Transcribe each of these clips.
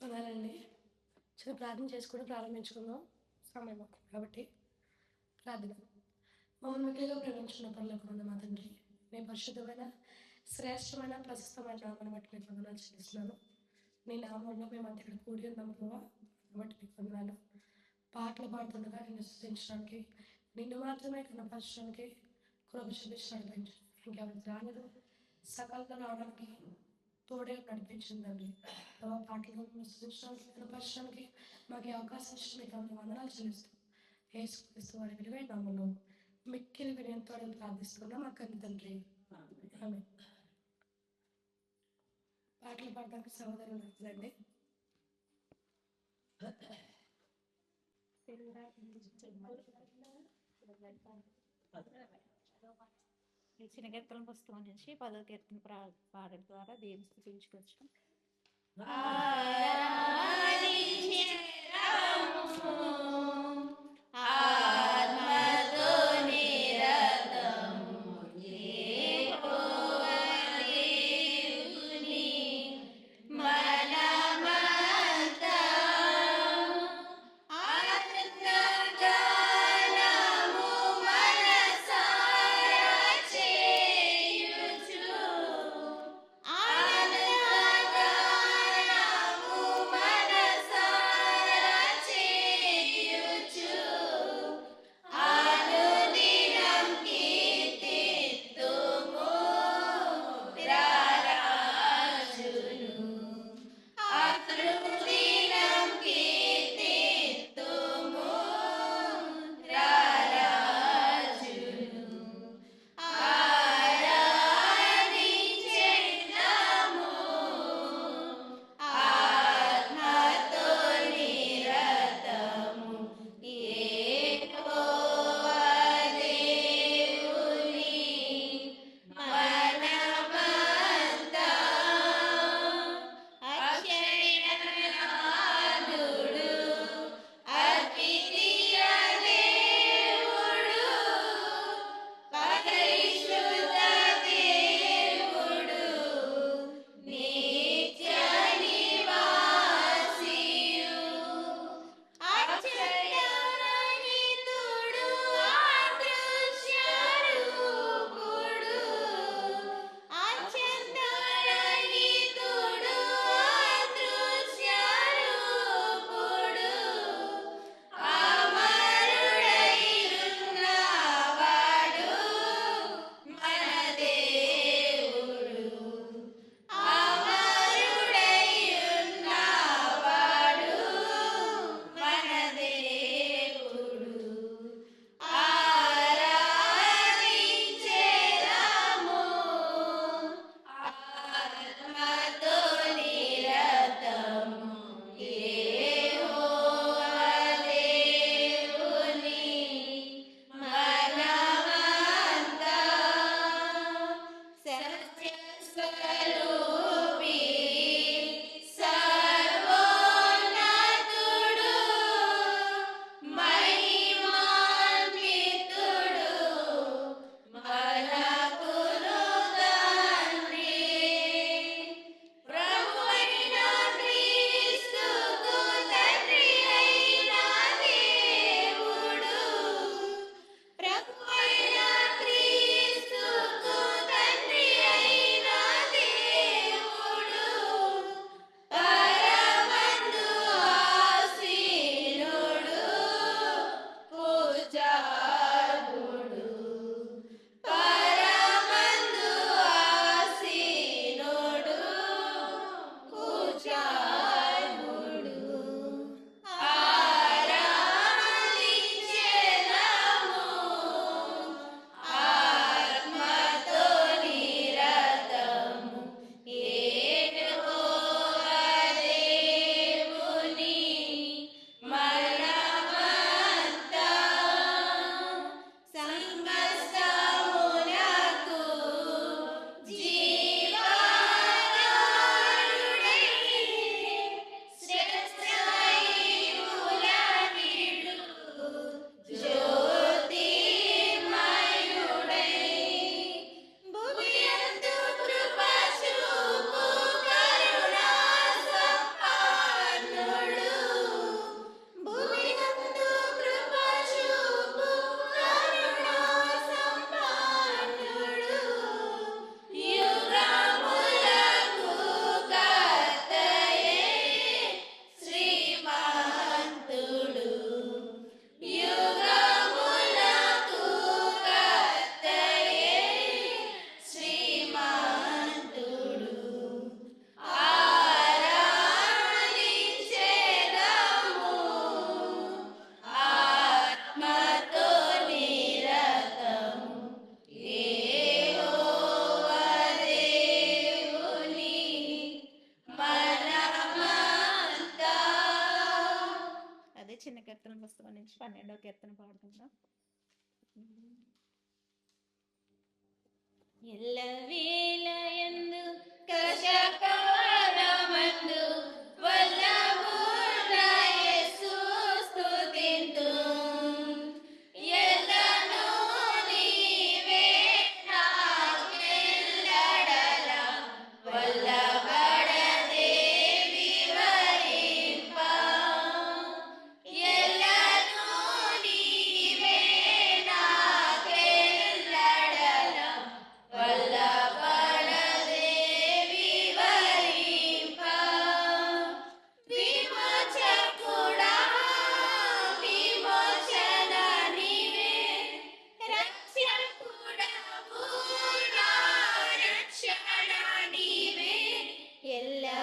అలానండి. చిన్న ప్రార్థన చేసుకొని ప్రారంభించుకుందాం. సమయం కాబట్టి ప్రార్థన. మమ్మల్ని మిక్కిలిగా ప్రేమించిన పరలోకమందు మా తండ్రి, మీ పరిశుద్ధమైన శ్రేష్టమైన ప్రశస్తమైన నామాన్ని బట్టి మీకు వందనాలు చెల్లిస్తున్నాను. నీ నామంలో మేమంతా ఇక్కడ కూడి ఉన్నాం ప్రభా, బట్టి మీకు వందనాలు. పాటలు పాడుతుండగా నిన్ను స్తుతించడానికి, నిన్ను మాత్రమే కనపరచడానికి కృప చూపించడానికి ఇంకెవరికి రాలేదు. సకాలంలో రావడానికి తోడే నడిపించిందండి. పాటలు సృష్టించడానికి కనపరచడానికి మాకు ఈ అవకాశం ఇచ్చిన మీకు అందరూ వందనాలు చెల్లిస్తాం. యేసుక్రీస్తు వారి విలువైన నామములో మిక్కిలి వినయంతో ప్రార్థిస్తున్నాం మా కన్న తండ్రి. ఆమేన్. పాటలు పాడడానికి సహోదరులు వస్తుందండి. చిన్నకీర్తన పుస్తకం నుంచి 10వ కీర్తన పాడడం ద్వారా దేవుని స్తుతించుకొచ్చాం. నుంచి 12వ కీర్తన పాడుకుందాం. ఎల్లవేళయందు కష్టకాలమందు వల్లభుడా యేసు స్తుతింతు. ఎల్లను నీవే నాకెల్లడల వల్లభడదేవి వరింప. ఎల్లను నీవే నాకెల్లడల వల్లభడదేవి వరింప. విమోచకుడా విమోచన నీవే, రక్షకుడవు నా రక్షణ నీవే. ఎల్లవేళయందు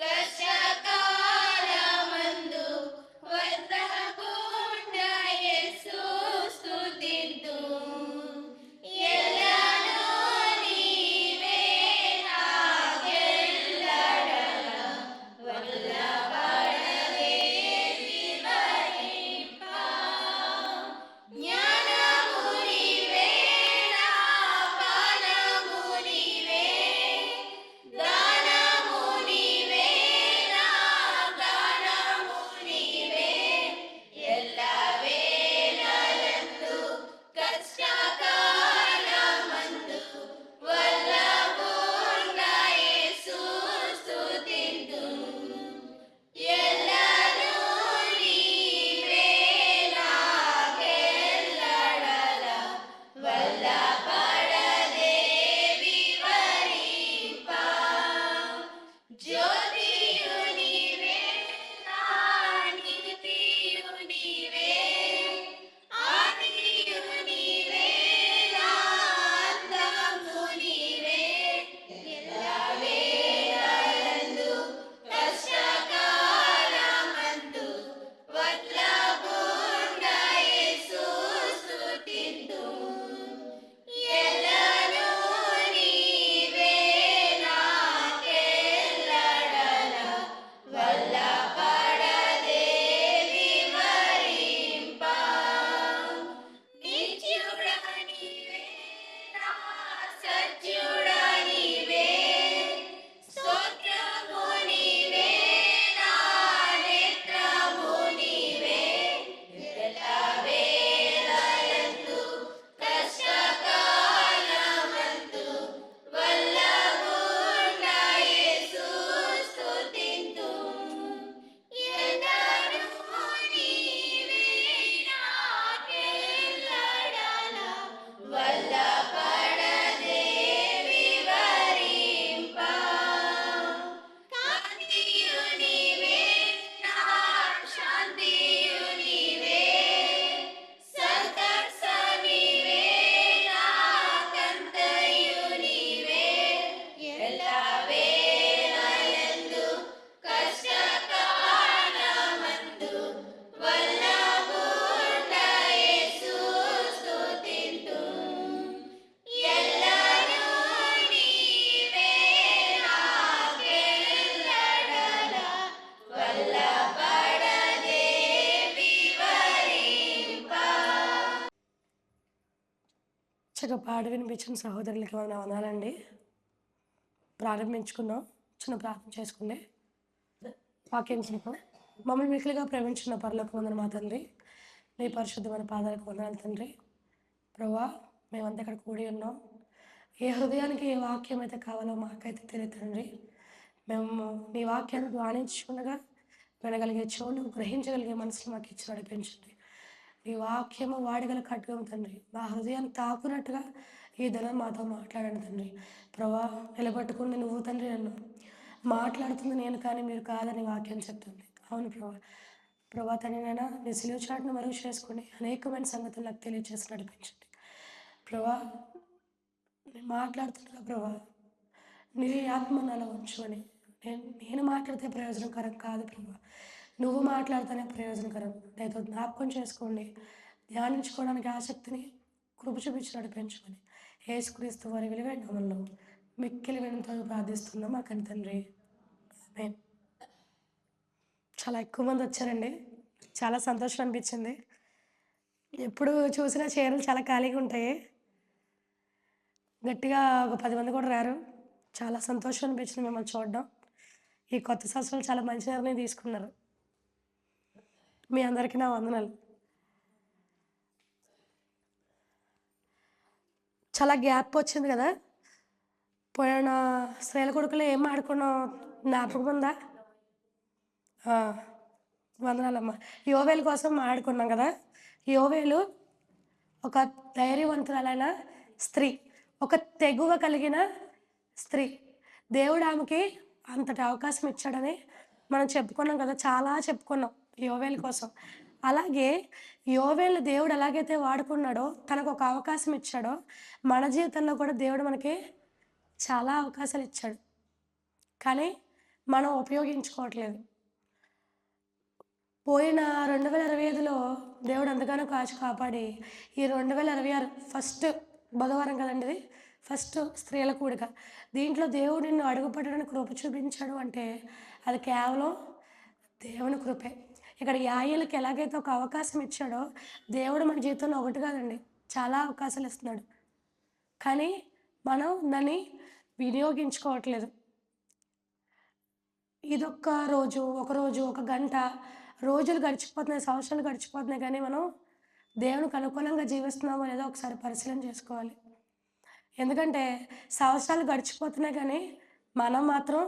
కష్టకాలమందు వద్దకుండా యేసు స్తుతింతు. ఎల్లను నీవే నాకెల్లడల వల్లభడదేవి వరింప. జ్ఞానము నీవే నా పానము నీవే, దానము నీవే నా గానము నీవే. ఎల్లవేళయందు కష్టకాలమందు వల్లభుడా యేసు స్తుతింతు. ఎల్లను నీవే నాకెల్లడల వల్లభడదేవి వరింప. జ్యోతియు నీవే నా నీతియు నీవే, ఆదియు నీవే నా అంతము నీవే. ఎల్లవేళయందు కష్టకాలమందు వల్లభుడా యేసు స్తుతింతు. ఎల్లను నీవే నాకెల్లడల వల్లభడదేవి వరింప. నిత్యుడా నీవే నా సత్యుడా నీవే, స్తోత్రము నీవే నా నేత్రము నీవే. ఎల్లవేళయందు కష్టకాలమందు వల్లభుడా యేసు స్తుతింతు. ఎల్లను నీవే నాకెల్లడల వల్లభడదేవి వరింప. కాంతియు నీవే నా శాంతియు నీవే, సంతర్స నీవే నా కంతయు నీవే. ఎల్లవేళయందు కష్టకాలమందు వల్లభుడా యేసు స్తుతింతు. ఎల్లను నీవే నాకెల్లడల వల్లభడదేవి వరింప. చక్కగా పాడి వినిపించిన సహోదరులకి మనం వందనాలండి. ప్రారంభించుకుందాం. చిన్న ప్రార్థన చేసుకుంది వాక్యం చెప్పం. మమ్మల్ని మిక్కిలిగా ప్రేమించిన పరలోక వందన మా తండ్రి, నీ పరిశుద్ధమైన పాదాలకు వందనాలు తండ్రి. ప్రభువా, మేమంతా ఇక్కడ కూడి ఉన్నాం. ఏ హృదయానికి ఏ వాక్యం అయితే కావాలో మాకైతే తెలియదు తండ్రి. మేము నీ వాక్యాన్ని ధ్యానించుకుండగా వినగలిగే చెవులు, గ్రహించగలిగే మనసులు మాకు ఇచ్చి నడిపించండి. నీ వాక్యము వాడగల ఖడ్గం తండ్రి, మా హృదయాన్ని తాకునట్టుగా ఈ దినం మాతో మాట్లాడండి తండ్రి. ప్రభా, నిలబట్టుకుని నువ్వు తండ్రి నన్ను మాట్లాడుతుంది నేను కానీ మీరు కాదని వాక్యం చెప్తుంది. అవును ప్రభా. ప్రభా తండ్రినైనా నీ సిలువ చాటును మరుగు చేసుకుని అనేకమైన సంగతులు నాకు తెలియజేసి నడిపించండి. ప్రభా, నేను మాట్లాడుతుండగా ప్రభా నీ ఆత్మ నాలో ఉంచుకొని నేను మాట్లాడితే ప్రయోజనకరం కాదు ప్రభా, నువ్వు మాట్లాడితేనే ప్రయోజనకరం. దయతో జ్ఞాపకం చేసుకోండి. ధ్యానించుకోవడానికి ఆసక్తిని కృప చూపించి నడిపించుకొని యేసుక్రీస్తు వారి విలువైన నామములో మిక్కిలి వినయంతో ప్రార్థిస్తున్నాం మా కన్న తండ్రి. ఆమేన్. చాలా ఎక్కువ మంది వచ్చారండి. చాలా సంతోషం అనిపించింది. ఎప్పుడు చూసినా చైర్లు చాలా ఖాళీగా ఉంటాయి. గట్టిగా ఒక 10 మంది కూడా రారు. చాలా సంతోషం అనిపించింది మిమ్మల్ని చూడడం. ఈ కొత్త సంవత్సరంలో చాలా మంచి నిర్ణయం తీసుకున్నారు. మీ అందరికీ నా వందనాలు. చాలా గ్యాప్ వచ్చింది కదా! పోయిన స్త్రీల కొడుకులో ఏం ఆడుకున్నాం జ్ఞాపకం ఉందా? ఆ! వందనాలమ్మా. యోవేలు కోసం మాట్లాడుకున్నాం కదా! యోవేలు ఒక ధైర్యవంతురాలైన స్త్రీ. ఒక తెగువ కలిగిన స్త్రీ. దేవుడు ఆమెకి అంతటి అవకాశం ఇచ్చాడని మనం చెప్పుకున్నాం కదా! చాలా చెప్పుకున్నాం యోవేలు కోసం. అలాగే యోవేలుని దేవుడు ఎలాగైతే వాడుకున్నాడో, తనకొక అవకాశం ఇచ్చాడో, మన జీవితంలో కూడా దేవుడు మనకి చాలా అవకాశాలు ఇచ్చాడు. కానీ మనం ఉపయోగించుకోవట్లేదు. పోయిన 2025లో దేవుడు ఎంతగానో కాచి కాపాడి, ఈ 2026 ఫస్ట్ బుధవారం కదండి ఇది. ఫస్ట్ స్త్రీల కూడిక. దీంట్లో దేవుడు నిన్ను అడుగుపెట్టడానికి కృప చూపించాడు అంటే, అది కేవలం దేవుని కృపే. ఇక్కడ యాయేలుకి ఎలాగైతే ఒక అవకాశం ఇచ్చాడో, దేవుడు మన జీవితంలో ఒకటి కాదండి, చాలా అవకాశాలు ఇస్తున్నాడు. కానీ మనం దాన్ని వినియోగించుకోవట్లేదు. ఇదొక్క రోజు, ఒకరోజు, ఒక గంట, రోజులు గడిచిపోతున్నాయి, సంవత్సరాలు గడిచిపోతున్నాయి, కానీ మనం దేవునికి అనుకూలంగా జీవిస్తున్నామో లేదో ఒకసారి పరిశీలన చేసుకోవాలి. ఎందుకంటే సంవత్సరాలు గడిచిపోతున్నాయి కానీ మనం మాత్రం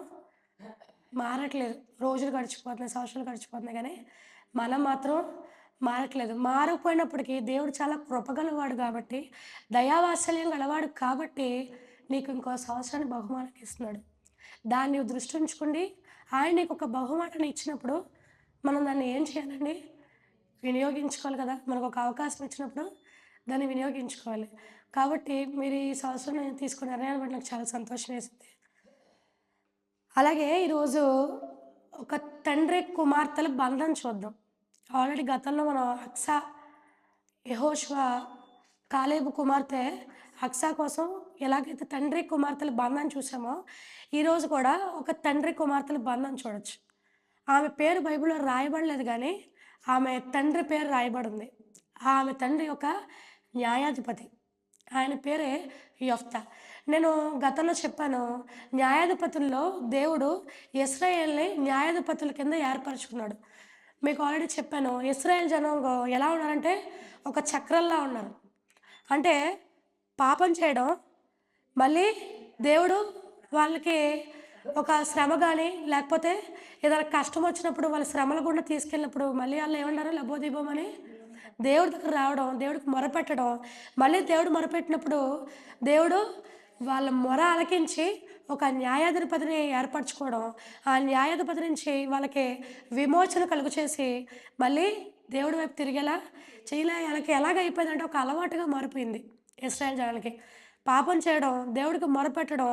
మారట్లేదు. రోజులు గడిచిపోతున్నాయి, సంవత్సరాలు గడిచిపోతున్నాయి కానీ మనం మాత్రం మారట్లేదు. మారకపోయినప్పటికీ దేవుడు చాలా కృపగలవాడు కాబట్టి, దయావాత్సల్యం గలవాడు కాబట్టి నీకు ఇంకో సంవత్సరాన్ని బహుమానంగా ఇస్తున్నాడు. దాన్ని దృష్టి ఉంచుకోండి. ఆయన నీకు ఒక బహుమానాన్ని ఇచ్చినప్పుడు మనం దాన్ని ఏం చేయాలండి? వినియోగించుకోవాలి కదా! మనకు ఒక అవకాశం ఇచ్చినప్పుడు దాన్ని వినియోగించుకోవాలి. కాబట్టి మీరు ఈ సంవత్సరం నేను తీసుకున్న నిర్ణయాన్ని బట్టి నాకు చాలా సంతోషం వేసింది. అలాగే ఈరోజు ఒక తండ్రి కుమార్తెల బంధం చూద్దాం. ఆల్రెడీ గతంలో మనం అక్సా, యెహోషువ, కాలేబు కుమార్తె అక్సా కోసం ఎలాగైతే తండ్రి కుమార్తెల బంధాన్ని చూసామో, ఈరోజు కూడా ఒక తండ్రి కుమార్తెల బంధం చూడొచ్చు. ఆమె పేరు బైబిల్‌లో రాయబడలేదు కానీ, ఆమె తండ్రి పేరు రాయబడింది. ఆమె తండ్రి ఒక న్యాయాధిపతి. ఆయన పేరే యెఫ్తా. నేను గతంలో చెప్పాను, న్యాయాధిపతుల్లో దేవుడు ఇశ్రాయేల్‌ని న్యాయాధిపతుల కింద ఏర్పరచుకున్నాడు. మీకు ఆల్రెడీ చెప్పాను, ఇశ్రాయేల్ జనాంగం ఎలా ఉన్నారంటే ఒక చక్రంలా ఉన్నారు. అంటే పాపం చేయడం, మళ్ళీ దేవుడు వాళ్ళకి ఒక శ్రమ కానీ, లేకపోతే ఏదైనా కష్టం వచ్చినప్పుడు వాళ్ళ శ్రమల గుండా తీసుకెళ్ళినప్పుడు మళ్ళీ వాళ్ళు ఏమన్నారు లబోదిబోమని దేవుడి దగ్గర రావడం, దేవుడికి మొరపెట్టడం, మళ్ళీ దేవుడు మొరపెట్టినప్పుడు దేవుడు వాళ్ళ మొర ఆలకించి ఒక న్యాయాధిపతిని ఏర్పరచుకోవడం, ఆ న్యాయాధిపతి నుంచి వాళ్ళకి విమోచన కలుగు చేసి మళ్ళీ దేవుడి వైపు తిరిగేలా చేయలే. వాళ్ళకి ఎలాగైపోయిందంటే ఒక అలవాటుగా మారిపోయింది ఇశ్రాయేల్ జనాలకి. పాపం చేయడం, దేవుడికి మొరపెట్టడం,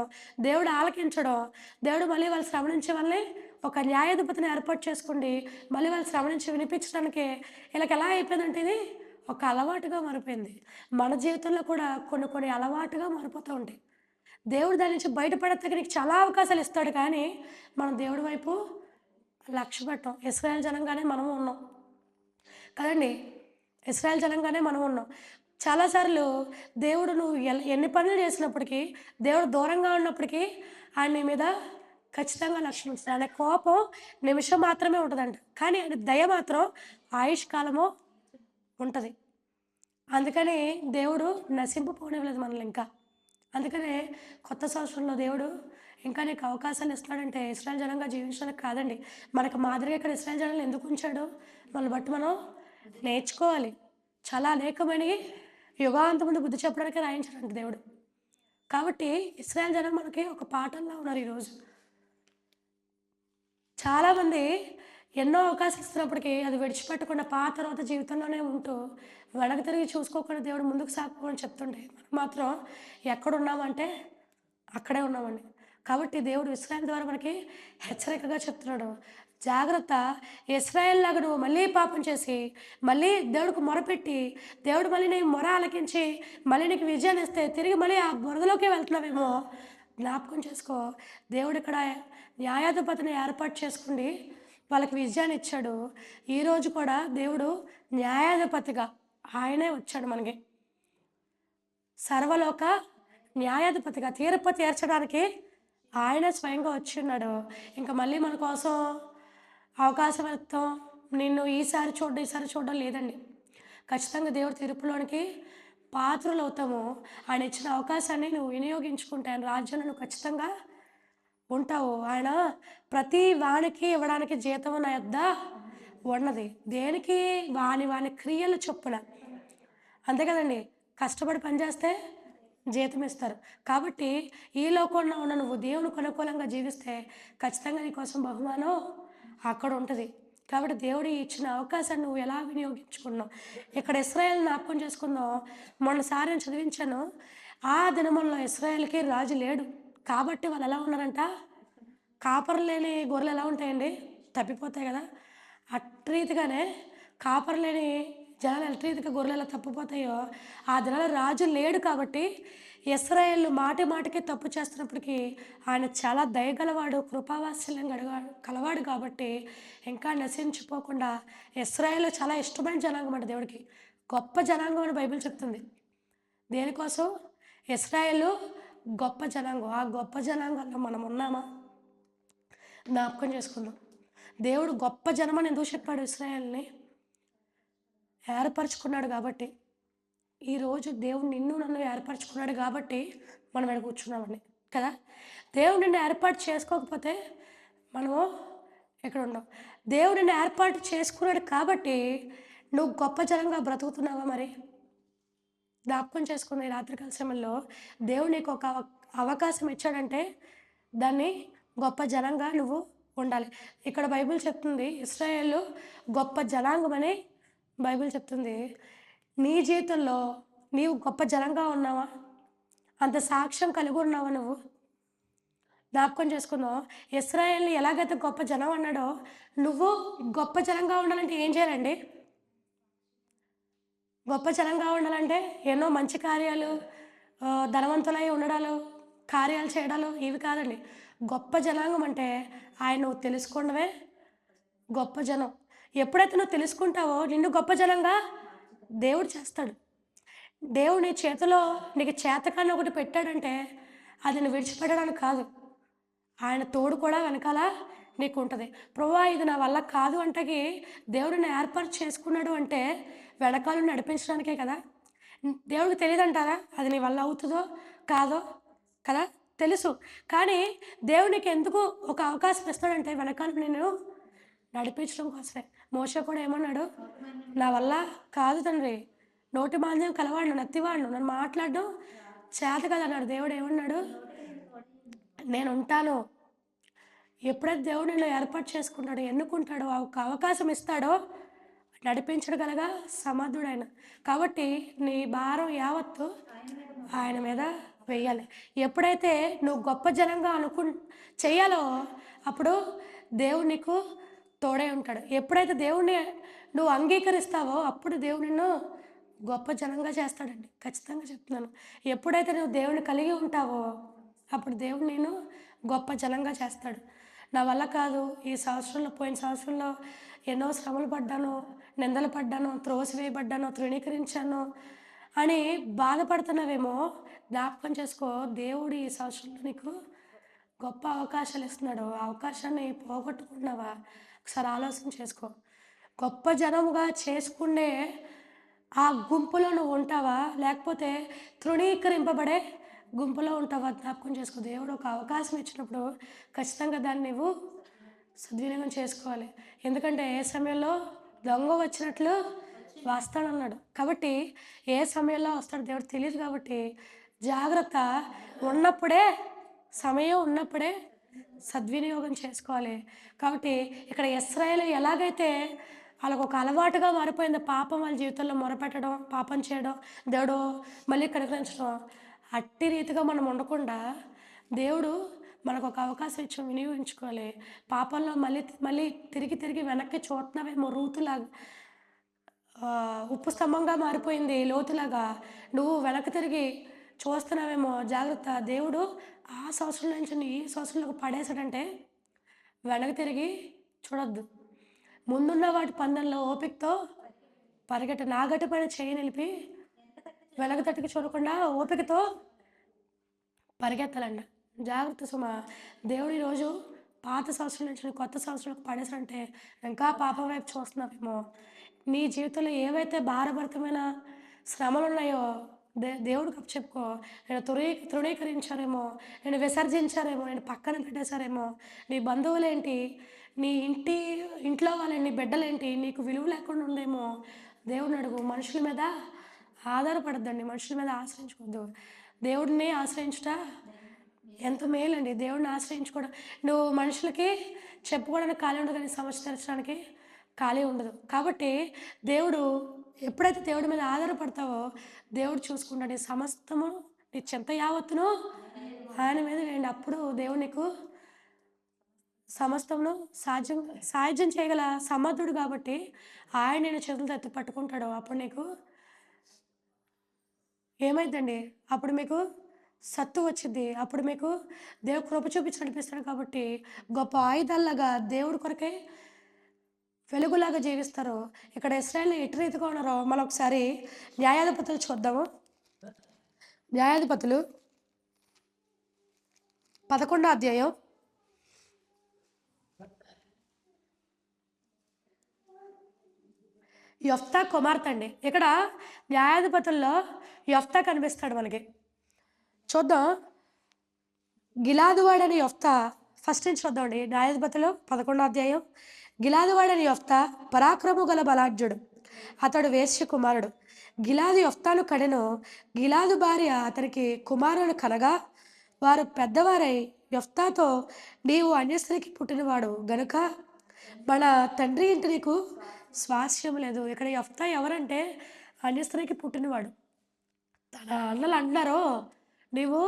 దేవుడు ఆలకించడం, దేవుడు మళ్ళీ వాళ్ళ శ్రమ నుంచి వాళ్ళని ఒక న్యాయాధిపతిని ఏర్పాటు చేసుకోండి, మళ్ళీ వాళ్ళ శ్రమ నుంచి వినిపించడానికి వీళ్ళకి ఎలా అయిపోయిందంటే ఇది ఒక అలవాటుగా మారిపోయింది. మన జీవితంలో కూడా కొన్ని కొన్ని అలవాటుగా మారిపోతూ ఉంటాయి. దేవుడు దాని నుంచి బయటపడతానికి నీకు చాలా అవకాశాలు ఇస్తాడు కానీ మనం దేవుడి వైపు లక్ష్య పెట్టం. ఇశ్రాయేల్ జనంగానే మనము ఉన్నాం కదండి. ఇశ్రాయేల్ జనంగానే మనం ఉన్నాం. చాలాసార్లు దేవుడు నువ్వు ఎన్ని పనులు చేసినప్పటికీ, దేవుడు దూరంగా ఉన్నప్పటికీ ఆయన నీ మీద ఖచ్చితంగా లక్ష్యం ఉంచుతాడు. ఆయన కోపం నిమిషం మాత్రమే ఉంటుందంట, కానీ ఆయన దయ మాత్రం ఆయుష్కాలము ఉంటుంది. అందుకని దేవుడు నశింపుపోనివ్వలేదు మనల్ని ఇంకా. అందుకనే కొత్త సంవత్సరంలో దేవుడు ఇంకా నీకు అవకాశాలు ఇస్తున్నాడంటే ఇశ్రాయేల్ జనంగా జీవించడానికి కాదండి. మనకు మాదిరిగా ఇక్కడ ఇశ్రాయేల్ జనాలను ఎందుకు ఉంచాడో వాళ్ళని బట్టి మనం నేర్చుకోవాలి. చాలా అనేకమైనవి యుగాంతం ముందు బుద్ధి చెప్పడానికి రాయించాడంట దేవుడు. కాబట్టి ఇశ్రాయేల్ జనం మనకి ఒక పాఠంలా ఉన్నారు ఈరోజు. చాలామంది ఎన్నో అవకాశాలు ఇస్తున్నప్పటికీ అది విడిచిపెట్టకుండా పాత తర్వాత జీవితంలోనే ఉంటూ వెనక్కి తిరిగి చూసుకోకుండా దేవుడు ముందుకు సాగుకోమని చెప్తుంటే మనం మాత్రం ఎక్కడున్నామంటే అక్కడే ఉన్నామండి. కాబట్టి దేవుడు ఇశ్రాయేల్ ద్వారా మనకి హెచ్చరికగా చెప్తున్నాడు, జాగ్రత్త. ఇశ్రాయేల్ లాగా నువ్వు మళ్ళీ పాపం చేసి మళ్ళీ దేవుడికి మొరపెట్టి దేవుడు మళ్ళీ నీ మొర ఆలకించి మళ్ళీ నీకు విజయాన్ని ఇస్తే తిరిగి మళ్ళీ ఆ బురదలోకే వెళ్తున్నావేమో జ్ఞాపకం చేసుకో. దేవుడు ఇక్కడ న్యాయాధిపతిని ఏర్పాటు చేసుకోండి, వాళ్ళకి విజయాన్ని ఇచ్చాడు. ఈరోజు కూడా దేవుడు న్యాయాధిపతిగా ఆయనే వచ్చాడు మనకి. సర్వలోక న్యాయాధిపతిగా తీర్పు తీర్చడానికి ఆయనే స్వయంగా వచ్చి ఉన్నాడు. ఇంకా మళ్ళీ మన కోసం అవకాశం ఇస్తాం, నిన్ను ఈసారి చూడడం లేదండి. ఖచ్చితంగా దేవుడి తీర్పులోనికి పాత్రలు అవుతాము. ఆయన ఇచ్చిన అవకాశాన్ని నువ్వు వినియోగించుకుంటే ఆయన రాజ్యంలో నువ్వు ఖచ్చితంగా ఉంటావు. ఆయన ప్రతి వానికి ఇవ్వడానికి జీతం నా యొద్ద ఉన్నది. దేనికి? వాని క్రియల చొప్పున. అంతే కదండి. కష్టపడి పనిచేస్తే జీతం ఇస్తారు. కాబట్టి ఈ లోకంలో ఉన్న నువ్వు దేవునికి అనుకూలంగా జీవిస్తే ఖచ్చితంగా నీకోసం బహుమానం అక్కడ ఉంటుంది. కాబట్టి దేవుడు ఇచ్చిన అవకాశాన్ని నువ్వు ఎలా వినియోగించుకున్నావు? ఇక్కడ ఇశ్రాయేల్ జ్ఞాపకం చేసుకుందాం. మొన్నసారి నేను చదివించాను. ఆ దినముల్లో ఇశ్రాయేల్కి రాజు లేడు. కాబట్టి వాళ్ళు ఎలా ఉన్నారంట? కాపరు లేని గొర్రెలు ఎలా ఉంటాయండి? తప్పిపోతాయి కదా. అట్రీతిగానే కాపరు లేని జనాలు ఎట్రీతిగా గొర్రెలు ఎలా తప్పిపోతాయో ఆ దినాల రాజు లేడు. కాబట్టి ఇశ్రాయేలు మాటి మాటికి తప్పు చేస్తున్నప్పటికీ ఆయన చాలా దయగలవాడు, కృపావాత్సల్యం కలవాడు. కాబట్టి ఇంకా నశించిపోకుండా ఇశ్రాయేలు చాలా ఇష్టమైన జనాంగం అంట దేవుడికి. గొప్ప జనాంగం అని బైబిల్ చెప్తుంది. దేనికోసం? ఇశ్రాయేలు గొప్ప జనాంగం. ఆ గొప్ప జనాంగంలో మనం ఉన్నామా? జ్ఞాపకం చేసుకుందాం. దేవుడు గొప్ప జనమని ఎందుకు చెప్పాడు? ఇశ్రాయేల్ని ఏర్పరచుకున్నాడు కాబట్టి. ఈరోజు దేవుడు నిన్ను నన్ను ఏర్పరచుకున్నాడు కాబట్టి మనం ఇక్కడ కూర్చున్నామండి కదా. దేవుడు నిన్ను ఏర్పాటు చేసుకోకపోతే మనము ఎక్కడ ఉన్నాం. దేవుడు నిన్ను ఏర్పాటు చేసుకున్నాడు కాబట్టి నువ్వు గొప్ప జనంగా బ్రతుకుతున్నావా? మరి జ్ఞాపకం చేసుకున్న ఈ రాత్రికాల సమయంలో దేవుడు నీకు ఒక అవకాశం ఇచ్చాడంటే దాన్ని గొప్ప జనంగా నువ్వు ఉండాలి. ఇక్కడ బైబిల్ చెప్తుంది ఇశ్రాయేలు గొప్ప జనాంగం అని బైబిల్ చెప్తుంది. నీ జీవితంలో నీవు గొప్ప జనంగా ఉన్నావా? అంత సాక్ష్యం కలిగి ఉన్నావా? నువ్వు జ్ఞాపకం చేసుకుందాం. ఇశ్రాయేల్ని ఎలాగైతే గొప్ప జనం అన్నాడో నువ్వు గొప్ప జనంగా ఉండాలంటే ఏం చేయాలండి? గొప్ప జనంగా ఉండాలంటే ఎన్నో మంచి కార్యాలు, ధనవంతులై ఉండడాలు, కార్యాలు చేయడాలు ఇవి కాదండి. గొప్ప జనాంగం అంటే ఆయన నువ్వు తెలుసుకోవడమే గొప్ప జనం. ఎప్పుడైతే నువ్వు తెలుసుకుంటావో నిన్ను గొప్ప జనంగా దేవుడు చేస్తాడు. దేవుడు నీ చేతిలో నీకు చేతకాన్ని ఒకటి పెట్టాడంటే అది నువ్వు విడిచిపెట్టడానికి కాదు. ఆయన తోడు కూడా వెనకాల నీకు ఉంటుంది. ప్రభువా ఇది నా వల్ల కాదు అంటకి దేవుడిని ఏర్పాటు చేసుకున్నాడు అంటే వెనకాల నడిపించడానికే కదా. దేవుడికి తెలియదంటారా అది నీ వల్ల అవుతుందో కాదో కదా? తెలుసు. కానీ దేవునికి ఎందుకు ఒక అవకాశం ఇస్తాడంటే వెనకాల నేను నడిపించడం కోసమే. మోషే కూడా ఏమన్నాడు? నా వల్ల కాదు తండ్రి, నోటి మాంద్యం కలవాడు, నత్తివాడు, నన్ను మాట్లాడడం చేత కదా అన్నాడు. దేవుడు ఏమన్నాడు? నేను ఉంటాను. ఎప్పుడైతే దేవుడు నిన్ను ఏర్పాటు చేసుకుంటాడో, ఎన్నుకుంటాడో, ఒక అవకాశం ఇస్తాడో నడిపించగలగా సమర్థుడైన. కాబట్టి నీ భారం యావత్తు ఆయన మీద వేయాలి. ఎప్పుడైతే నువ్వు గొప్ప జనంగా చెయ్యాలో అప్పుడు దేవుడు నీకు తోడే ఉంటాడు. ఎప్పుడైతే దేవుడిని నువ్వు అంగీకరిస్తావో అప్పుడు దేవుడు నిన్ను గొప్ప జనంగా చేస్తాడండి. ఖచ్చితంగా చెప్తున్నాను. ఎప్పుడైతే నువ్వు దేవుడిని కలిగి ఉంటావో అప్పుడు దేవుడు నేను గొప్ప జనంగా చేస్తాడు. నా వల్ల కాదు, ఈ సంవత్సరంలో పోయిన సంవత్సరంలో ఎన్నో శ్రమలు పడ్డాను, నిందలు పడ్డాను, త్రోసివేయబడ్డాను, తృణీకరించాను అని బాధపడుతున్నావేమో జ్ఞాపకం చేసుకో. దేవుడు ఈ సంవత్సరంలో నీకు గొప్ప అవకాశాలు ఇస్తున్నాడు. ఆ అవకాశాన్ని పోగొట్టుకున్నావా? ఒకసారి ఆలోచన చేసుకో. గొప్ప జనముగా చేసుకునే ఆ గుంపులో నువ్వు ఉంటావా? లేకపోతే తృణీకరింపబడే గుంపులో ఉంటావా? జ్ఞాపకం చేసుకో. దేవుడు ఒక అవకాశం ఇచ్చినప్పుడు ఖచ్చితంగా దాన్ని నువ్వు సద్వినియోగం చేసుకోవాలి. ఎందుకంటే ఏ సమయంలో దొంగ వచ్చినట్లు వస్తాడన్నాడు. కాబట్టి ఏ సమయంలో వస్తాడు దేవుడు తెలియదు. కాబట్టి జాగ్రత్త. ఉన్నప్పుడే, సమయం ఉన్నప్పుడే సద్వినియోగం చేసుకోవాలి. కాబట్టి ఇక్కడ ఇశ్రాయేలు ఎలాగైతే వాళ్ళకు ఒక అలవాటుగా మారిపోయింది పాపం వాళ్ళ జీవితంలో మొరపెట్టడం, పాపం చేయడం, దేవుడు మళ్ళీ కనుకరించడం, అట్టి రీతిగా మనం ఉండకుండా దేవుడు మనకు ఒక అవకాశం ఇచ్చి వినియోగించుకోవాలి. పాపంలో మళ్ళీ తిరిగి వెనక్కి చూస్తున్నావేమో. రూతులాగా ఉప్పు స్తంభంగా మారిపోయింది లోతులాగా. నువ్వు వెనక్కి తిరిగి చూస్తున్నావేమో. జాగ్రత్త. దేవుడు ఆ సంవత్సరం నుంచి ఈ సంవత్సరంలోకి పడేసాడంటే వెనక్కి తిరిగి చూడొద్దు. ముందున్న వాటి పందెంలో ఓపికతో పరిగెట్ట నాగటి పైన చేయి నిలిపి వెనక తట్టుకు చూడకుండా ఓపికతో పరిగెత్తాలంట. జాగ్రత్త సుమ. దేవుడు ఈరోజు పాత సంవత్సరం నుంచి కొత్త సంవత్సరంలోకి పడేసారంటే ఇంకా పాపం వైపు చూస్తున్నావేమో. నీ జీవితంలో ఏవైతే భారభరితమైన శ్రమలు ఉన్నాయో దేవుడికి అప్పచెప్పుకో. నేను తృణీకరించారేమో, నేను విసర్జించారేమో, నేను పక్కన పెట్టేశారేమో, నీ బంధువులేంటి, నీ ఇంట్లో వాళ్ళేంటి, నీ బిడ్డలేంటి, నీకు విలువ లేకుండా ఉందేమో దేవుడిని అడుగు. మనుషుల మీద ఆధారపడద్దండి, మనుషుల మీద ఆశ్రయించుకోవద్దు. దేవుడిని ఆశ్రయించుట ఎంత మేలండి. దేవుడిని ఆశ్రయించుకోవడం, నువ్వు మనుషులకి చెప్పుకోవడానికి ఖాళీ ఉండదు, కానీ సమస్య తెరచడానికి ఖాళీ ఉండదు. కాబట్టి దేవుడు ఎప్పుడైతే దేవుడి మీద ఆధారపడతావో దేవుడు చూసుకుంటాడు. నీ సమస్తము, నీ చింత యావత్తును ఆయన మీద వేయండి. అప్పుడు దేవుడు నీకు సమస్తమును సాధ్యం చేయగల సమర్థుడు కాబట్టి ఆయన నేను చేతులతో ఎత్తి పట్టుకుంటాడు. అప్పుడు నీకు ఏమైందండి, అప్పుడు మీకు సత్తు వచ్చింది. అప్పుడు మీకు దేవుడు కృప చూపించి నడిపిస్తాడు. కాబట్టి గొప్ప ఆయుధాల్లాగా దేవుడి కొరకే వెలుగులాగా జీవిస్తారు. ఇక్కడ ఇశ్రాయేలు ఎటు రీతిగా ఉన్నారో మనం ఒకసారి న్యాయాధిపతులు చూద్దాము. న్యాయాధిపతులు 11వ అధ్యాయం 'యెఫ్తా కుమార్తె' అండి. ఇక్కడ న్యాయాధిపతుల్లో యెఫ్తా కనిపిస్తాడు మనకి. చూద్దాం. గిలాదువాడని యెఫ్తా ఫస్ట్ నుంచి చూద్దామండి. న్యాయాధిపతులు 11వ అధ్యాయం. గిలాదువాడని యెఫ్తా పరాక్రము గల బలాఢ్యుడు, అతడు వేశ్య కుమారుడు. గిలాదు యెఫ్తాను కడెను. గిలాదు భార్య అతనికి కుమారులను కనగా వారు పెద్దవారై యెఫ్తాతో, నీవు అన్యస్త్రీకి పుట్టినవాడు గనుక మన తండ్రి ఇంటి నీకు స్వాస్యం లేదు. ఇక్కడ యెఫ్తా ఎవరంటే అన్యస్త్రీకి పుట్టినవాడు. తన అన్నలు అంటున్నారు, నీవు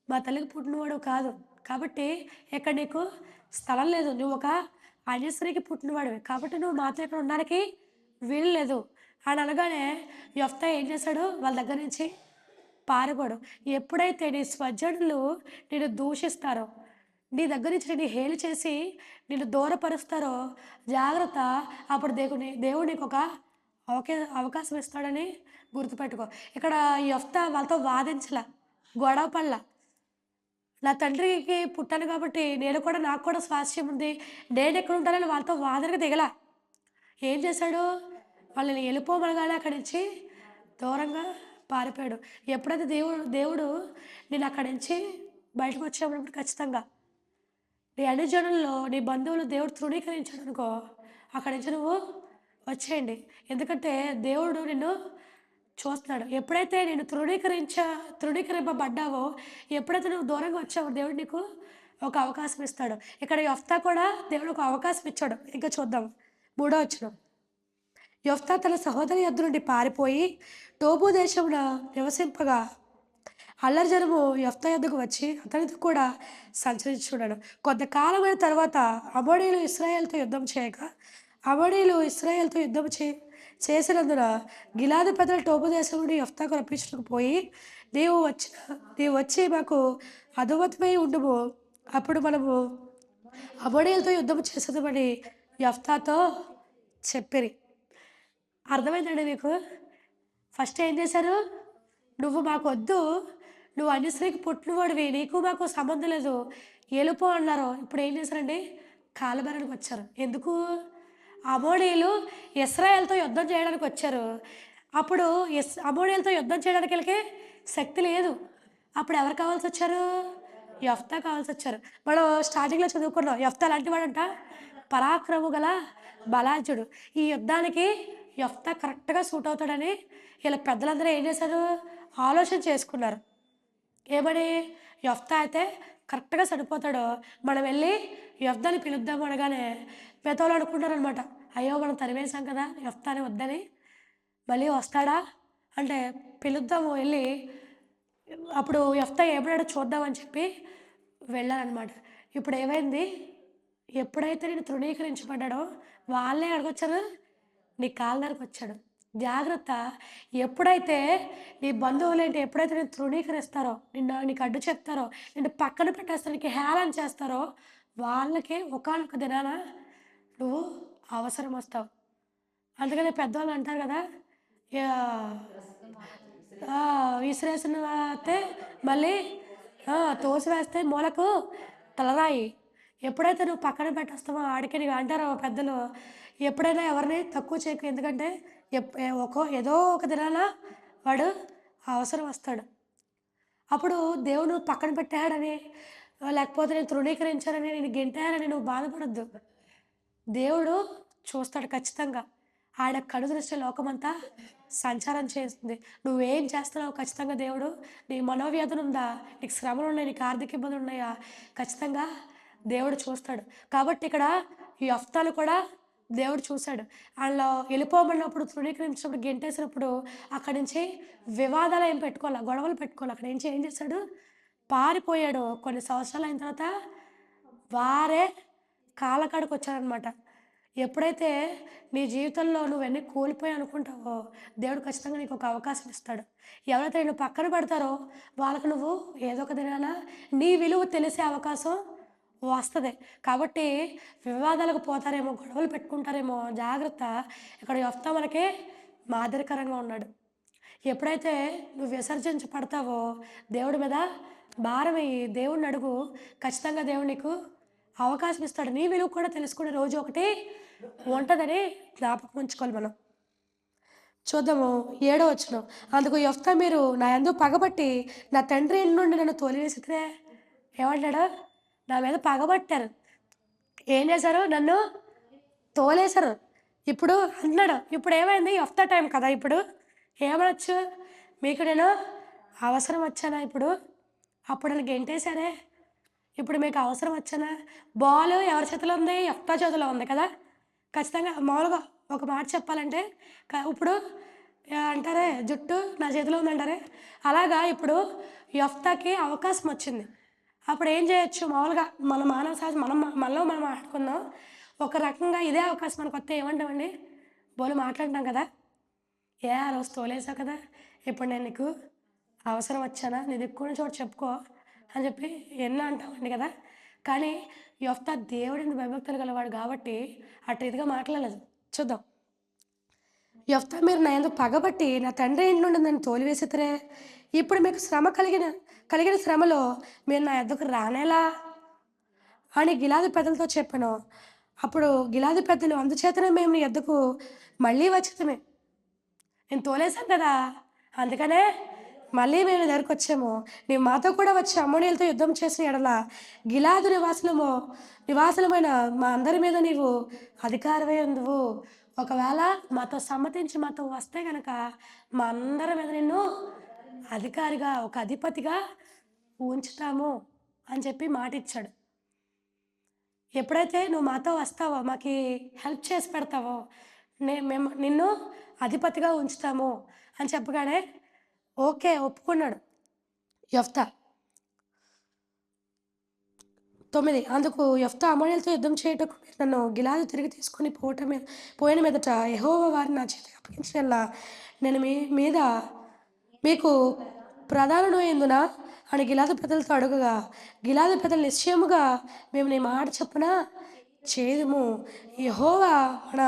మా తల్లికి పుట్టినవాడు కాదు, కాబట్టి ఇక్కడ నీకు స్థలం లేదు, నువ్వు ఒక అన్యస్త్రీకి పుట్టినవాడివి, కాబట్టి నువ్వు మాతో ఇక్కడ ఉండడానికి వీలు లేదు అని అనగానే యెఫ్తా ఏం చేశాడు, వాళ్ళ దగ్గర నుంచి పారిపోడు. ఎప్పుడైతే నీ స్వజనులు నేను దూషిస్తారో, నీ దగ్గర నుంచి నేను హేళి చేసి నిన్ను దూరపరుస్తారో జాగ్రత్త. అప్పుడు దేవుడు నీకు ఒక అవకాశం ఇస్తాడని గుర్తుపెట్టుకో. ఇక్కడ యెఫ్తా వాళ్ళతో వాదించలా, గొడవ పడలా. నా తండ్రికి పుట్టాను కాబట్టి నాకు కూడా స్వాస్థ్యం ఉంది, నేను ఎక్కడ ఉంటానని వాళ్ళతో వాదనకు దిగలా. ఏం చేశాడు, వాళ్ళని వెళ్ళిపోమనగానే అక్కడి నుంచి దూరంగా పారిపోయాడు. ఎప్పుడైతే దేవుడు నేను అక్కడి నుంచి బయటకు వచ్చేటప్పుడు ఖచ్చితంగా నీ అన్ని జనుల్లో నీ బంధువులు దేవుడు తృణీకరించాడు అనుకో, అక్కడి నుంచి నువ్వు వచ్చేయండి. ఎందుకంటే దేవుడు నిన్ను చూస్తున్నాడు. ఎప్పుడైతే నేను తృణీకరింపబడ్డావో, ఎప్పుడైతే నువ్వు దూరంగా వచ్చావో దేవుడు నీకు ఒక అవకాశం ఇస్తాడు. ఇక్కడ యెఫ్తా కూడా దేవుడు ఒక అవకాశం ఇచ్చాడు. ఇంకా చూద్దాం 3వ వచనం. యెఫ్తా తన సహోదరి యొద్ద నుండి పారిపోయి టోబు దేశమున నివసింపగా అల్లరి జనము యెఫ్తా యొద్దకు వచ్చి అతనితో కూడా సంచరించున్నాడు. కొంతకాలమైన తర్వాత అమోనీయులు ఇశ్రాయేలుతో యుద్ధం చేయగా అమోనీయులు ఇశ్రాయేలుతో యుద్ధం చేసినందున గిలాదు పెద్దలు టోబు దేశం నుండి యెఫ్తాకు రప్పించుకు పోయి, నీవు వచ్చి మాకు అదుమతిపై ఉండుము, అప్పుడు మనము అమోనీయులతో యుద్ధం చేసేదామని యెఫ్తాతో చెప్పిరి. అర్థమైందండి మీకు? ఫస్ట్ ఏం చేశారు, నువ్వు మాకు వద్దు, నువ్వు అన్యస్త్రీకి పుట్టినవాడివి, నీకు మాకు సంబంధం లేదు, వెళ్ళిపో అన్నారు. ఇప్పుడు ఏం చేశారండి, కాలబేరానికి వచ్చారు. ఎందుకు, అమోనీయులు ఇశ్రాయేలుతో యుద్ధం చేయడానికి వచ్చారు. అప్పుడు అమోనీయులతో యుద్ధం చేయడానికి వీళ్ళకి శక్తి లేదు. అప్పుడు ఎవరు కావాల్సి వచ్చారు, యెఫ్తా కావాల్సి వచ్చారు. మనం స్టార్టింగ్లో చదువుకున్నాం, యెఫ్తా లాంటి వాడంట పరాక్రము గల బలాఢ్యుడు. ఈ యుద్ధానికి యెఫ్తా కరెక్ట్గా సూట్ అవుతాడని వీళ్ళ పెద్దలందరూ ఏం చేశారు, ఆలోచన చేసుకున్నారు. ఏమని, యెఫ్తా అయితే కరెక్ట్గా సరిపోతాడు, మనం వెళ్ళి యెఫ్తాని పిలుద్దాము అనగానే మిగతావాళ్ళు అనుకుంటారు అనమాట, అయ్యో మనం తరివేశాం కదా యెఫ్తాని వద్దని, మళ్ళీ వస్తాడా అంటే పిలుద్దాము వెళ్ళి, అప్పుడు యెఫ్తా ఏమన్నాడో చూద్దామని చెప్పి వెళ్ళారనమాట. ఇప్పుడు ఏమైంది, ఎప్పుడైతే నేను తృణీకరించబడ్డాడో వాళ్ళే అడగొచ్చారు, నీ కాళ్ళ దగ్గరకు వచ్చాడు. జాగ్రత్త. ఎప్పుడైతే నీ బంధువులేంటి ఎప్పుడైతే నేను తృణీకరిస్తారో, నీకు అడ్డు చెప్తారో, నిన్ను పక్కన పెట్టేస్తారో, నీకు హేళన చేస్తారో, వాళ్ళకే ఒకానొక దినాన నువ్వు అవసరం వస్తావు. అందుకనే పెద్దవాళ్ళు అంటారు కదా, యా- విసిరేసిన అయితే మళ్ళీ తోసివేస్తే మూలకు తలరాయి. ఎప్పుడైతే నువ్వు పక్కన పెట్టేస్తావో ఆడికి నీకు అంటారు పెద్దలు, ఎప్పుడైనా ఎవరిని తక్కువ చేయకు. ఎందుకంటే ఏదో ఒక దినాన వాడు అవసరం వస్తాడు. అప్పుడు దేవుడు పక్కన పెట్టాడని, లేకపోతే నేను తృణీకరించానని, నేను గెంటానని నువ్వు బాధపడొద్దు. దేవుడు చూస్తాడు ఖచ్చితంగా. ఆయన కనుదృష్టి లోకమంతా సంచారం చేస్తుంది. నువ్వేం చేస్తున్నావు ఖచ్చితంగా దేవుడు, నీ మనోవ్యాధులు ఉందా, నీకు శ్రమలు ఉన్నాయి, నీకు ఆర్థిక ఇబ్బందులు ఉన్నాయా, ఖచ్చితంగా దేవుడు చూస్తాడు. కాబట్టి ఇక్కడ ఈ యెఫ్తాను కూడా దేవుడు చూశాడు. అందులో వెళ్ళిపోమన్నప్పుడు, తృణీకరించినప్పుడు, గెంటేసినప్పుడు అక్కడి నుంచి వివాదాలు ఏం పెట్టుకోవాలి, గొడవలు పెట్టుకోవాలి. అక్కడి నుంచి ఏం చేశాడు, పారిపోయాడు. కొన్ని సంవత్సరాలు అయిన తర్వాత వారే కాళ్ళకాడికి వచ్చారనమాట. ఎప్పుడైతే నీ జీవితంలో నువ్వన్నీ కోల్పోయావు అనుకుంటావో, దేవుడు ఖచ్చితంగా నీకు ఒక అవకాశం ఇస్తాడు. ఎవరైతే నిన్ను పక్కన పెడతారో వాళ్ళకి నువ్వు ఏదో ఒక దినాన నీ విలువ తెలిసే అవకాశం వస్తది. కాబట్టి వివాదాలకు పోతారేమో, గొడవలు పెట్టుకుంటారేమో, జాగ్రత్త. ఇక్కడ యెఫ్తా మనకి మాదిరికరంగా ఉన్నాడు. ఎప్పుడైతే నువ్వు విసర్జించబడతావో దేవుడి మీద భారమయ్యి దేవుడిని అడుగు, ఖచ్చితంగా దేవుడు నీకు అవకాశం ఇస్తాడు. నీ విలువ కూడా తెలుసుకునే రోజు ఒకటి ఉంటుందని జ్ఞాపకం ఉంచుకోవాలి మనం. చూద్దాము 7వ వచనం. అందుకు యెఫ్తా, మీరు నా యందు పగబట్టి నా తండ్రి ఇంటి నుండి నన్ను తోలివేసితే, ఏమంటాడు, నా మీద పగబట్టారు, ఏం చేశారు, నన్ను తోలేశారు. ఇప్పుడు అంటున్నాడు, ఇప్పుడు ఏమైంది, యెఫ్తా టైం కదా, ఇప్పుడు ఏమనొచ్చు, మీకు నేను అవసరం వచ్చానా, ఇప్పుడు అప్పుడు నన్ను గెంటేశారే, ఇప్పుడు మీకు అవసరం వచ్చానా. బాల్ ఎవరి చేతిలో ఉంది, యెఫ్తా చేతిలో ఉంది కదా. ఖచ్చితంగా మామూలుగా ఒక మాట చెప్పాలంటే ఇప్పుడు అంటారే జుట్టు నా చేతిలో ఉందంటారే, అలాగా ఇప్పుడు యెఫ్తాకి అవకాశం వచ్చింది. అప్పుడు ఏం చేయొచ్చు, మామూలుగా మన మానవ సహజం మనలో మనం మాట్లాడుకుందాం. ఒక రకంగా ఇదే అవకాశం మనకు వస్తే ఏమంటామండి, బోలు మాట్లాడుతున్నాం కదా, ఆ రోజు తోలేసావు కదా, ఇప్పుడు నేను నీకు అవసరం వచ్చానా, నీ దిక్కున్న చోటు చెప్పుకో అని చెప్పి ఎన్నో అంటామండి కదా. కానీ యెఫ్తా దేవుడిని భయభక్తులు గలవాడు కాబట్టి అటు ఇదిగా మాట్లాడలేదు. చూద్దాం. యెఫ్తా, మీరు నా యందు పగబట్టి నా తండ్రి ఇంటి నుండి నన్ను తోలివేసితే, ఇప్పుడు మీకు శ్రమ కలిగిన శ్రమలో మీరు నా యొద్దకు రానేలా అని గిలాదు పెద్దలతో చెప్పాను. అప్పుడు గిలాదు పెద్దలు, అందుచేతనే మేము నీ యొద్దకు మళ్ళీ వచ్చితిమి, నేను తోలేశాను కదా, అందుకనే మళ్ళీ మేము నీ దగ్గరికి వచ్చాము. నీవు మాతో కూడా వచ్చి అమ్మోనీయులతో యుద్ధం చేసిన ఎడల గిలాదు నివాసులమైన మా అందరి మీద నీవు అధికారమే ఉందువు. ఒకవేళ మాతో సమ్మతించి మాతో వస్తే కనుక మా అందరి మీద నిన్ను అధికారిగా, ఒక అధిపతిగా ఉంచుతాము అని చెప్పి మాట ఇచ్చాడు. ఎప్పుడైతే నువ్వు మాతో వస్తావో, మాకు హెల్ప్ చేసి పెడతావో, మేము నిన్ను అధిపతిగా ఉంచుతాము అని చెప్పగానే ఓకే ఒప్పుకున్నాడు యెఫ్తా. 9. అందుకు యెఫ్తా, అమ్మోనీయులతో యుద్ధం చేయుటకు మీరు నన్ను గిలాదు తిరిగి తీసుకొని పోయిన మీదట యెహోవా వారిని నా చేతికి అప్పగించినలా నేను మీద మీకు ప్రధానుడు ఎందునా అని గిలాదు పెద్దలతో అడుగగా, గిలాదు పెద్దలు నిశ్చయముగా మేము నీ మాట చొప్పున చేదుము, యెహోవా మన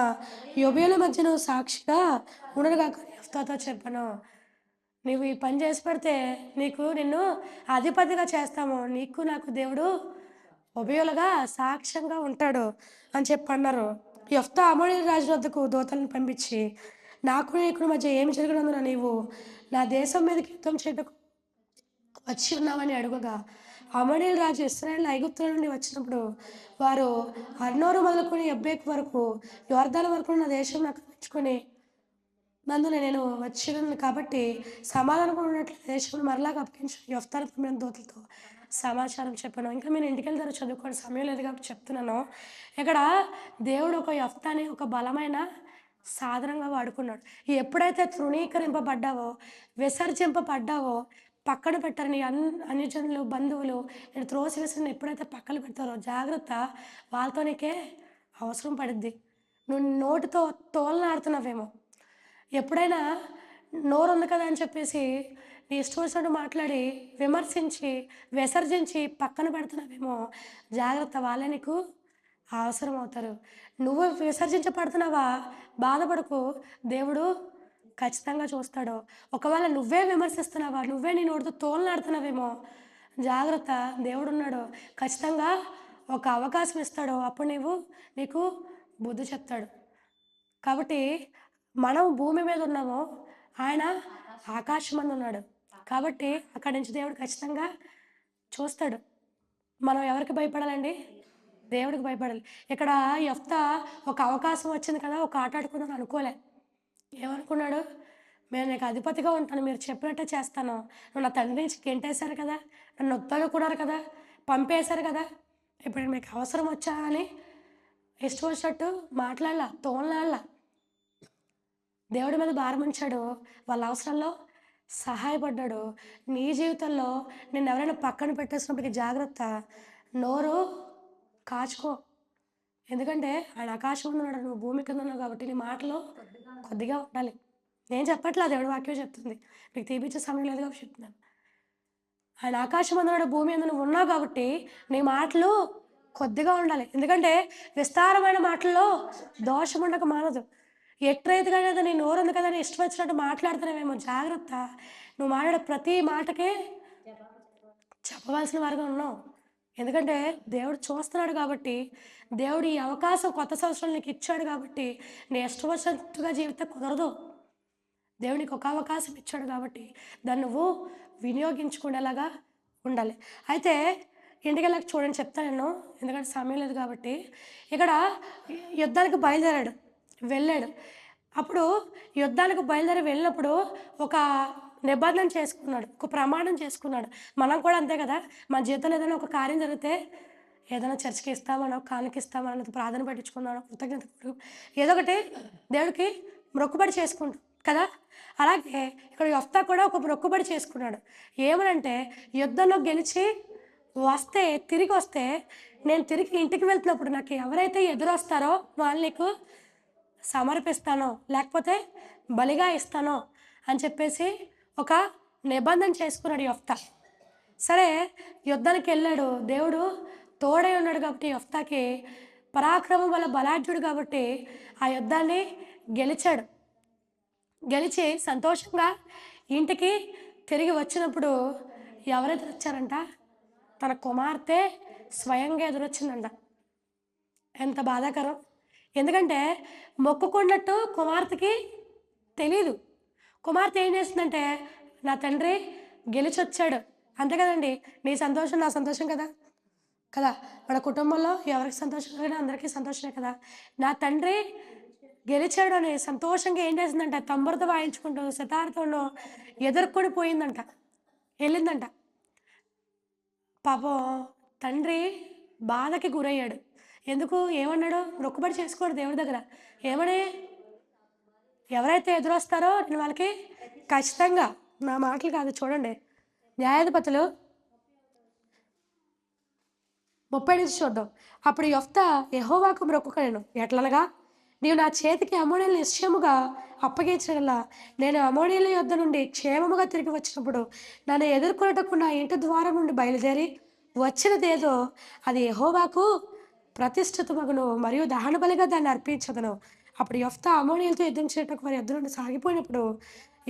యొబేల మధ్యను సాక్షిగా ఉండడుగా యెఫ్తాతో చెప్పాను. నువ్వు ఈ పని చేసి పెడితే నిన్ను అధిపతిగా చేస్తాము, నీకు నాకు దేవుడు ఉభయులుగా సాక్ష్యంగా ఉంటాడు అని చెప్పి అన్నారు. యెఫ్తా అమోనీయుల రాజు వద్దకు దూతలను పంపించి, నాకు నీకు మధ్య ఏమి జరిగినందున నీవు నా దేశం మీదకి యుద్ధం చేయటకు వచ్చి ఉన్నామని అడుగగా, అమోనీయుల రాజు ఇశ్రాయేలు ఐగుప్తుల నుండి వచ్చినప్పుడు వారు అర్నోరు మొదలుకొని యబ్బేకు వరకు యొర్దాను వరకు నా దేశం నాకు ఇచ్చుకొని నందున నేను వచ్చినాను కాబట్టి సమాధానం ఉన్నట్లు దేశం మరలాగా అప్పగించి యెఫ్తాను పంపిన దూతలతో సమాచారం చెప్పాను. ఇంకా మీరు ఇంటికి వెళ్తారో చదువుకోవడం సమయం లేదు కాబట్టి చెప్తున్నాను. ఇక్కడ దేవుడు ఒక యెఫ్తాని ఒక బలమైన సాధనంగా వాడుకున్నాడు. ఎప్పుడైతే తృణీకరింపబడ్డావో, విసర్జింపబడ్డావో, పక్కన పెట్టారు నీ అన్యజనులు, బంధువులు నేను త్రోసివేసిన ఎప్పుడైతే పక్కన పెడతారో జాగ్రత్త, వాళ్ళతో నీకే అవసరం పడుద్ది. నువ్వు నోటితో తోలనాడుతున్నావేమో, ఎప్పుడైనా నోరు ఉంది కదా అని చెప్పేసి నీ ఇష్టం వచ్చినట్టు మాట్లాడి విమర్శించి విసర్జించి పక్కన పెడుతున్నావేమో, జాగ్రత్త, వాళ్ళే నీకు అవసరం అవుతారు. నువ్వు విసర్జించబడుతున్నావా? బాధపడకు. దేవుడు ఖచ్చితంగా చూస్తాడు. ఒకవేళ నువ్వే విమర్శిస్తున్నావా? నువ్వే నీ నోటితో తోలనాడుతున్నావేమో జాగ్రత్త. దేవుడున్నాడు. ఖచ్చితంగా ఒక అవకాశం ఇస్తాడు. అప్పుడు నీకు బుద్ధి చెప్తాడు. కాబట్టి మనం భూమి మీద ఉన్నాము. ఆయన ఆకాశమందున్నాడు. కాబట్టి అక్కడి నుంచి దేవుడు ఖచ్చితంగా చూస్తాడు. మనం ఎవరికి భయపడాలండి? దేవుడికి భయపడాలి. ఇక్కడ యెఫ్తా ఒక అవకాశం వచ్చింది కదా! ఒక ఆట ఆడుకుందాం అనుకోలే. ఏమనుకున్నాడు? నేను నీకు అధిపతిగా ఉంటాను. మీరు చెప్పినట్టే చేస్తాను. నువ్వు నా తండ్రి నుంచి గెంటేశారు కదా! నన్ను వద్దనుకున్నారు కదా! పంపేశారు కదా! ఇప్పుడు మీకు అవసరం వచ్చా అని ఇష్టం వచ్చినట్టు మాట్లాడలా, తోలనాడలా. దేవుడి మీద భారముంచాడు. వాళ్ళ అవసరాల్లో సహాయపడ్డాడు. నీ జీవితంలో నిన్నెవరైనా పక్కన పెట్టేసినప్పటికి జాగ్రత్త. నోరు కాచుకో. ఎందుకంటే ఆయన ఆకాశం మీద ఉన్నాడు. నువ్వు భూమి కింద ఉన్నావు కాబట్టి నీ మాటలు కొద్దిగా ఉండాలి. నేను చెప్పట్లా దేవుడి వాక్యం చెప్తుంది. నీకు తీపిచ్చే సమయం లేదు కాబట్టి చెప్తున్నాను. ఆయన ఆకాశం మీద ఉన్నాడు, భూమి మీద నువ్వు ఉన్నావు కాబట్టి నీ మాటలు కొద్దిగా ఉండాలి. ఎందుకంటే విస్తారమైన మాటల్లో దోషం ఉండక మానదు. ఎట్రైతుగా కదా నీ నోరుంది కదా అని ఇష్టం వచ్చినట్టు మాట్లాడుతున్నావేమో జాగ్రత్త. నువ్వు మాట్లాడే ప్రతి మాటకే చెప్పవలసిన వారుగా ఉన్నావు. ఎందుకంటే దేవుడు చూస్తున్నాడు కాబట్టి, దేవుడు ఈ అవకాశం కొత్త సంవత్సరం నీకు ఇచ్చాడు కాబట్టి, నీ ఇష్టం వచ్చినట్టుగా జీవితే కుదరదు. దేవుడు నీకు ఒక అవకాశం ఇచ్చాడు కాబట్టి, దాన్ని నువ్వు వినియోగించుకునేలాగా ఉండాలి. అయితే ఇంటికెళ్ళాక చూడండి చెప్తాను నేను, ఎందుకంటే సమయం లేదు కాబట్టి. ఇక్కడ యుద్ధానికి బయలుదేరాడు, వెళ్ళాడు. అప్పుడు యుద్ధానికి బయలుదేరి వెళ్ళినప్పుడు ఒక నిబంధన చేసుకున్నాడు, ఒక ప్రమాణం చేసుకున్నాడు. మనం కూడా అంతే కదా! మన జీవితంలో ఏదైనా ఒక కార్యం జరిగితే ఏదైనా చర్చికి ఇస్తామనో, కానుక ఇస్తామనో, లేదా ప్రార్థన పెట్టించుకున్నానో, కృతజ్ఞత ఏదో ఒకటి దేవుడికి మొక్కుబడి చేసుకుంటాం కదా! అలాగే ఇక్కడ యెఫ్తా కూడా ఒక మొక్కుబడి చేసుకున్నాడు. ఏమనంటే యుద్ధంలో గెలిచి తిరిగి వస్తే నేను తిరిగి ఇంటికి వెళ్తున్నప్పుడు నాకు ఎవరైతే ఎదురొస్తారో వాళ్ళు నీకు సమర్పిస్తానో, లేకపోతే బలిగా ఇస్తానో అని చెప్పేసి ఒక నిబంధన చేసుకున్నాడు యెఫ్తా. సరే యుద్ధానికి వెళ్ళాడు. దేవుడు తోడై ఉన్నాడు కాబట్టి యెఫ్తాకి పరాక్రమం వల్ల బలాఢ్యుడు కాబట్టి ఆ యుద్ధాన్ని గెలిచాడు. గెలిచి సంతోషంగా ఇంటికి తిరిగి వచ్చినప్పుడు ఎవరెదురొచ్చారంట? తన కుమార్తె స్వయంగా ఎదురొచ్చిందంట. ఎంత బాధాకరం. ఎందుకంటే మొక్కుకున్నట్టు కుమార్తెకి తెలీదు. కుమార్తె ఏం చేసిందంటే, నా తండ్రి గెలిచొచ్చాడు. అంతే కదండి! నీ సంతోషం నా సంతోషం కదా! కదా! మన కుటుంబంలో ఎవరికి సంతోషం కలిగినా అందరికీ సంతోషమే కదా! నా తండ్రి గెలిచాడు అని సంతోషంగా ఏం చేసిందంట, తంబురతో వాయించుకుంటూ, సితార్తోనో ఎదుర్కొని పోయిందంట. వెళ్ళిందంట. పాపం తండ్రి బాధకి గురయ్యాడు. ఎందుకు? ఏమన్నాడు? మొక్కుబడి చేసుకోడు దేవుడి దగ్గర. ఏమని? ఎవరైతే ఎదురొస్తారో నేను వాళ్ళకి ఖచ్చితంగా, నా మాటలు కాదు చూడండి. న్యాయాధిపతులు 30 నుంచి చూద్దాం. అప్పుడు యెఫ్తా యెహోవాకు మొక్కుకొనెను. ఎట్లనగా, నీవు నా చేతికి అమ్మోనీయులను నిశ్చయముగా అప్పగించగల నేను అమ్మోనీయుల యొద్ద నుండి క్షేమముగా తిరిగి వచ్చినప్పుడు నన్ను ఎదుర్కొనుటకు నా ఇంటి ద్వారం నుండి బయలుదేరి వచ్చినదేదో అది యెహోవాకు ప్రతిష్ఠితమగును మరియు దహన బలిగా దాన్ని అర్పించదను. అప్పుడు యెఫ్తా అమ్మోనీయులతో యుద్ధం చేయటకు వారి యొద్ద నుండి సాగిపోయినప్పుడు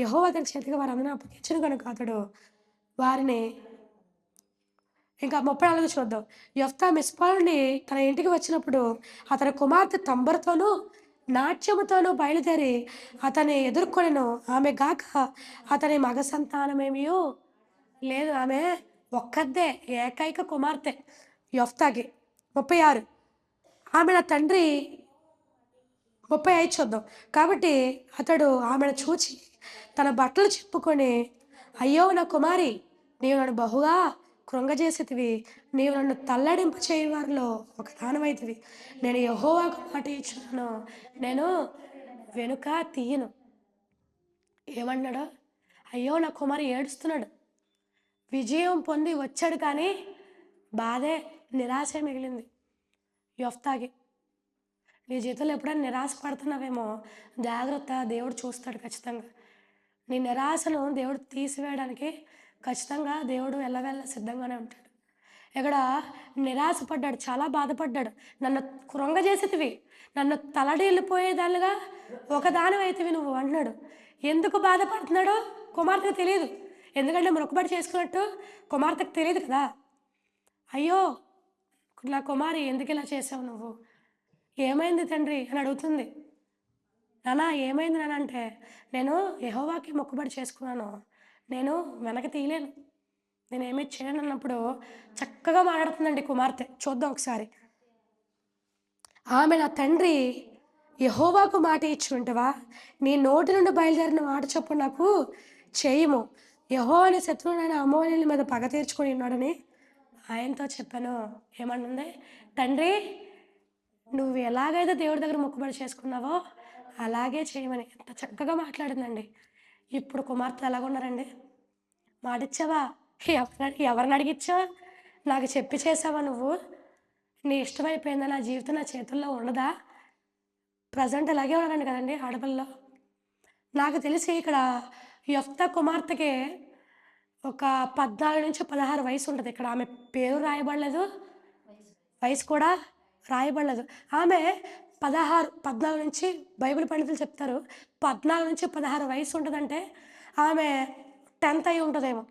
యెహోవా అతని చేతికి వారందరిని అప్పగించెను గనుక అతడు వారిని ఇంకా 34 చూద్దాం. యెఫ్తా మిస్పా నుండి తన ఇంటికి వచ్చినప్పుడు అతని కుమార్తె తంబురతోనూ నాట్యముతోనూ బయలుదేరి అతన్ని ఎదుర్కొనెను. ఆమె గాక అతని మగ సంతానమేమియూ లేదు. ఆమె ఒక్కదే ఏకైక కుమార్తె యెఫ్తాకి. 36 ఆమె నా తండ్రి 35 చూద్దాం. కాబట్టి అతడు ఆమెను చూచి తన బట్టలు చింపుకొని, అయ్యో నా కుమారి, నీవు నన్ను బహుగా కృంగజేసితివి. నీవు నన్ను తల్లడింప చేయువారిలో ఒక దానమైతివి. నేను యెహోవాకు మాట ఇచ్చున్నాను, నేను వెనుక తీయను. ఏమన్నాడు? అయ్యో నా కుమారి ఏడుస్తున్నాడు. విజయం పొంది వచ్చాడు కానీ బాధే, నిరాశే మిగిలింది యెఫ్తాకి. నీ జీవితంలో ఎప్పుడైనా నిరాశ పడుతున్నావేమో జాగ్రత్త. దేవుడు చూస్తాడు ఖచ్చితంగా. నీ నిరాశను దేవుడు తీసివేయడానికి ఖచ్చితంగా దేవుడు ఎల్లవేళ సిద్ధంగానే ఉంటాడు. ఇక్కడ నిరాశపడ్డాడు, చాలా బాధపడ్డాడు. నన్ను కృంగజేసేతివి, నన్ను తలడిల్లిపోయేదానిగా ఒకదానివైతివి నువ్వు అంటున్నాడు. ఎందుకు బాధపడుతున్నాడో కుమార్తెకు తెలియదు. ఎందుకంటే మొక్కుబడి చేసుకున్నట్టు కుమార్తెకు తెలియదు కదా. అయ్యో నా కుమారి ఎందుకు ఇలా చేసావు నువ్వు, ఏమైంది తండ్రి అని అడుగుతుంది. నాన్న ఏమైంది నాన్న అంటే, నేను యెహోవాకి మొక్కుబడి చేసుకున్నాను, నేను వెనక్కి తీయలేను, నేనేమీ చేయను అన్నప్పుడు చక్కగా మాట్లాడుతుందండి కుమార్తె. చూద్దాం ఒకసారి. ఆమె నా తండ్రి యెహోవాకు మాట ఇచ్చి ఉంటవా, నీ నోటి నుండి బయలుదేరిన మాట చొప్పున నాకు చేయము. యెహోవా అనే శత్రువునైన అమోనీయుల మీద పగ తీర్చుకొని ఉన్నాడని ఆయనతో చెప్పాను. ఏమనుంది, తండ్రి నువ్వు ఎలాగైతే దేవుడి దగ్గర మొక్కుబడి చేసుకున్నావో అలాగే చేయమని. ఎంత చక్కగా మాట్లాడిందండి. ఇప్పుడు కుమార్తె ఎలాగున్నారండి, మాటిచ్చావా, ఎవరిని అడిగిచ్చావా, నాకు చెప్పి చేసావా నువ్వు, నీ ఇష్టమైపోయిందా, నా జీవితం నా చేతుల్లో ఉండదా. ప్రజెంట్ అలాగే ఉన్నారండి కదండి ఆడపిల్లలు. నాకు తెలిసి ఇక్కడ యెఫ్తా కుమార్తెకి ఒక 14-16 వయసు ఉంటుంది. ఇక్కడ ఆమె పేరు రాయబడలేదు, వయసు కూడా రాయబడలేదు. ఆమె 14 నుంచి బైబిల్ పండితులు చెప్తారు 14-16 వయసు ఉంటుందంటే ఆమె 10th అయి ఉంటుందేమో,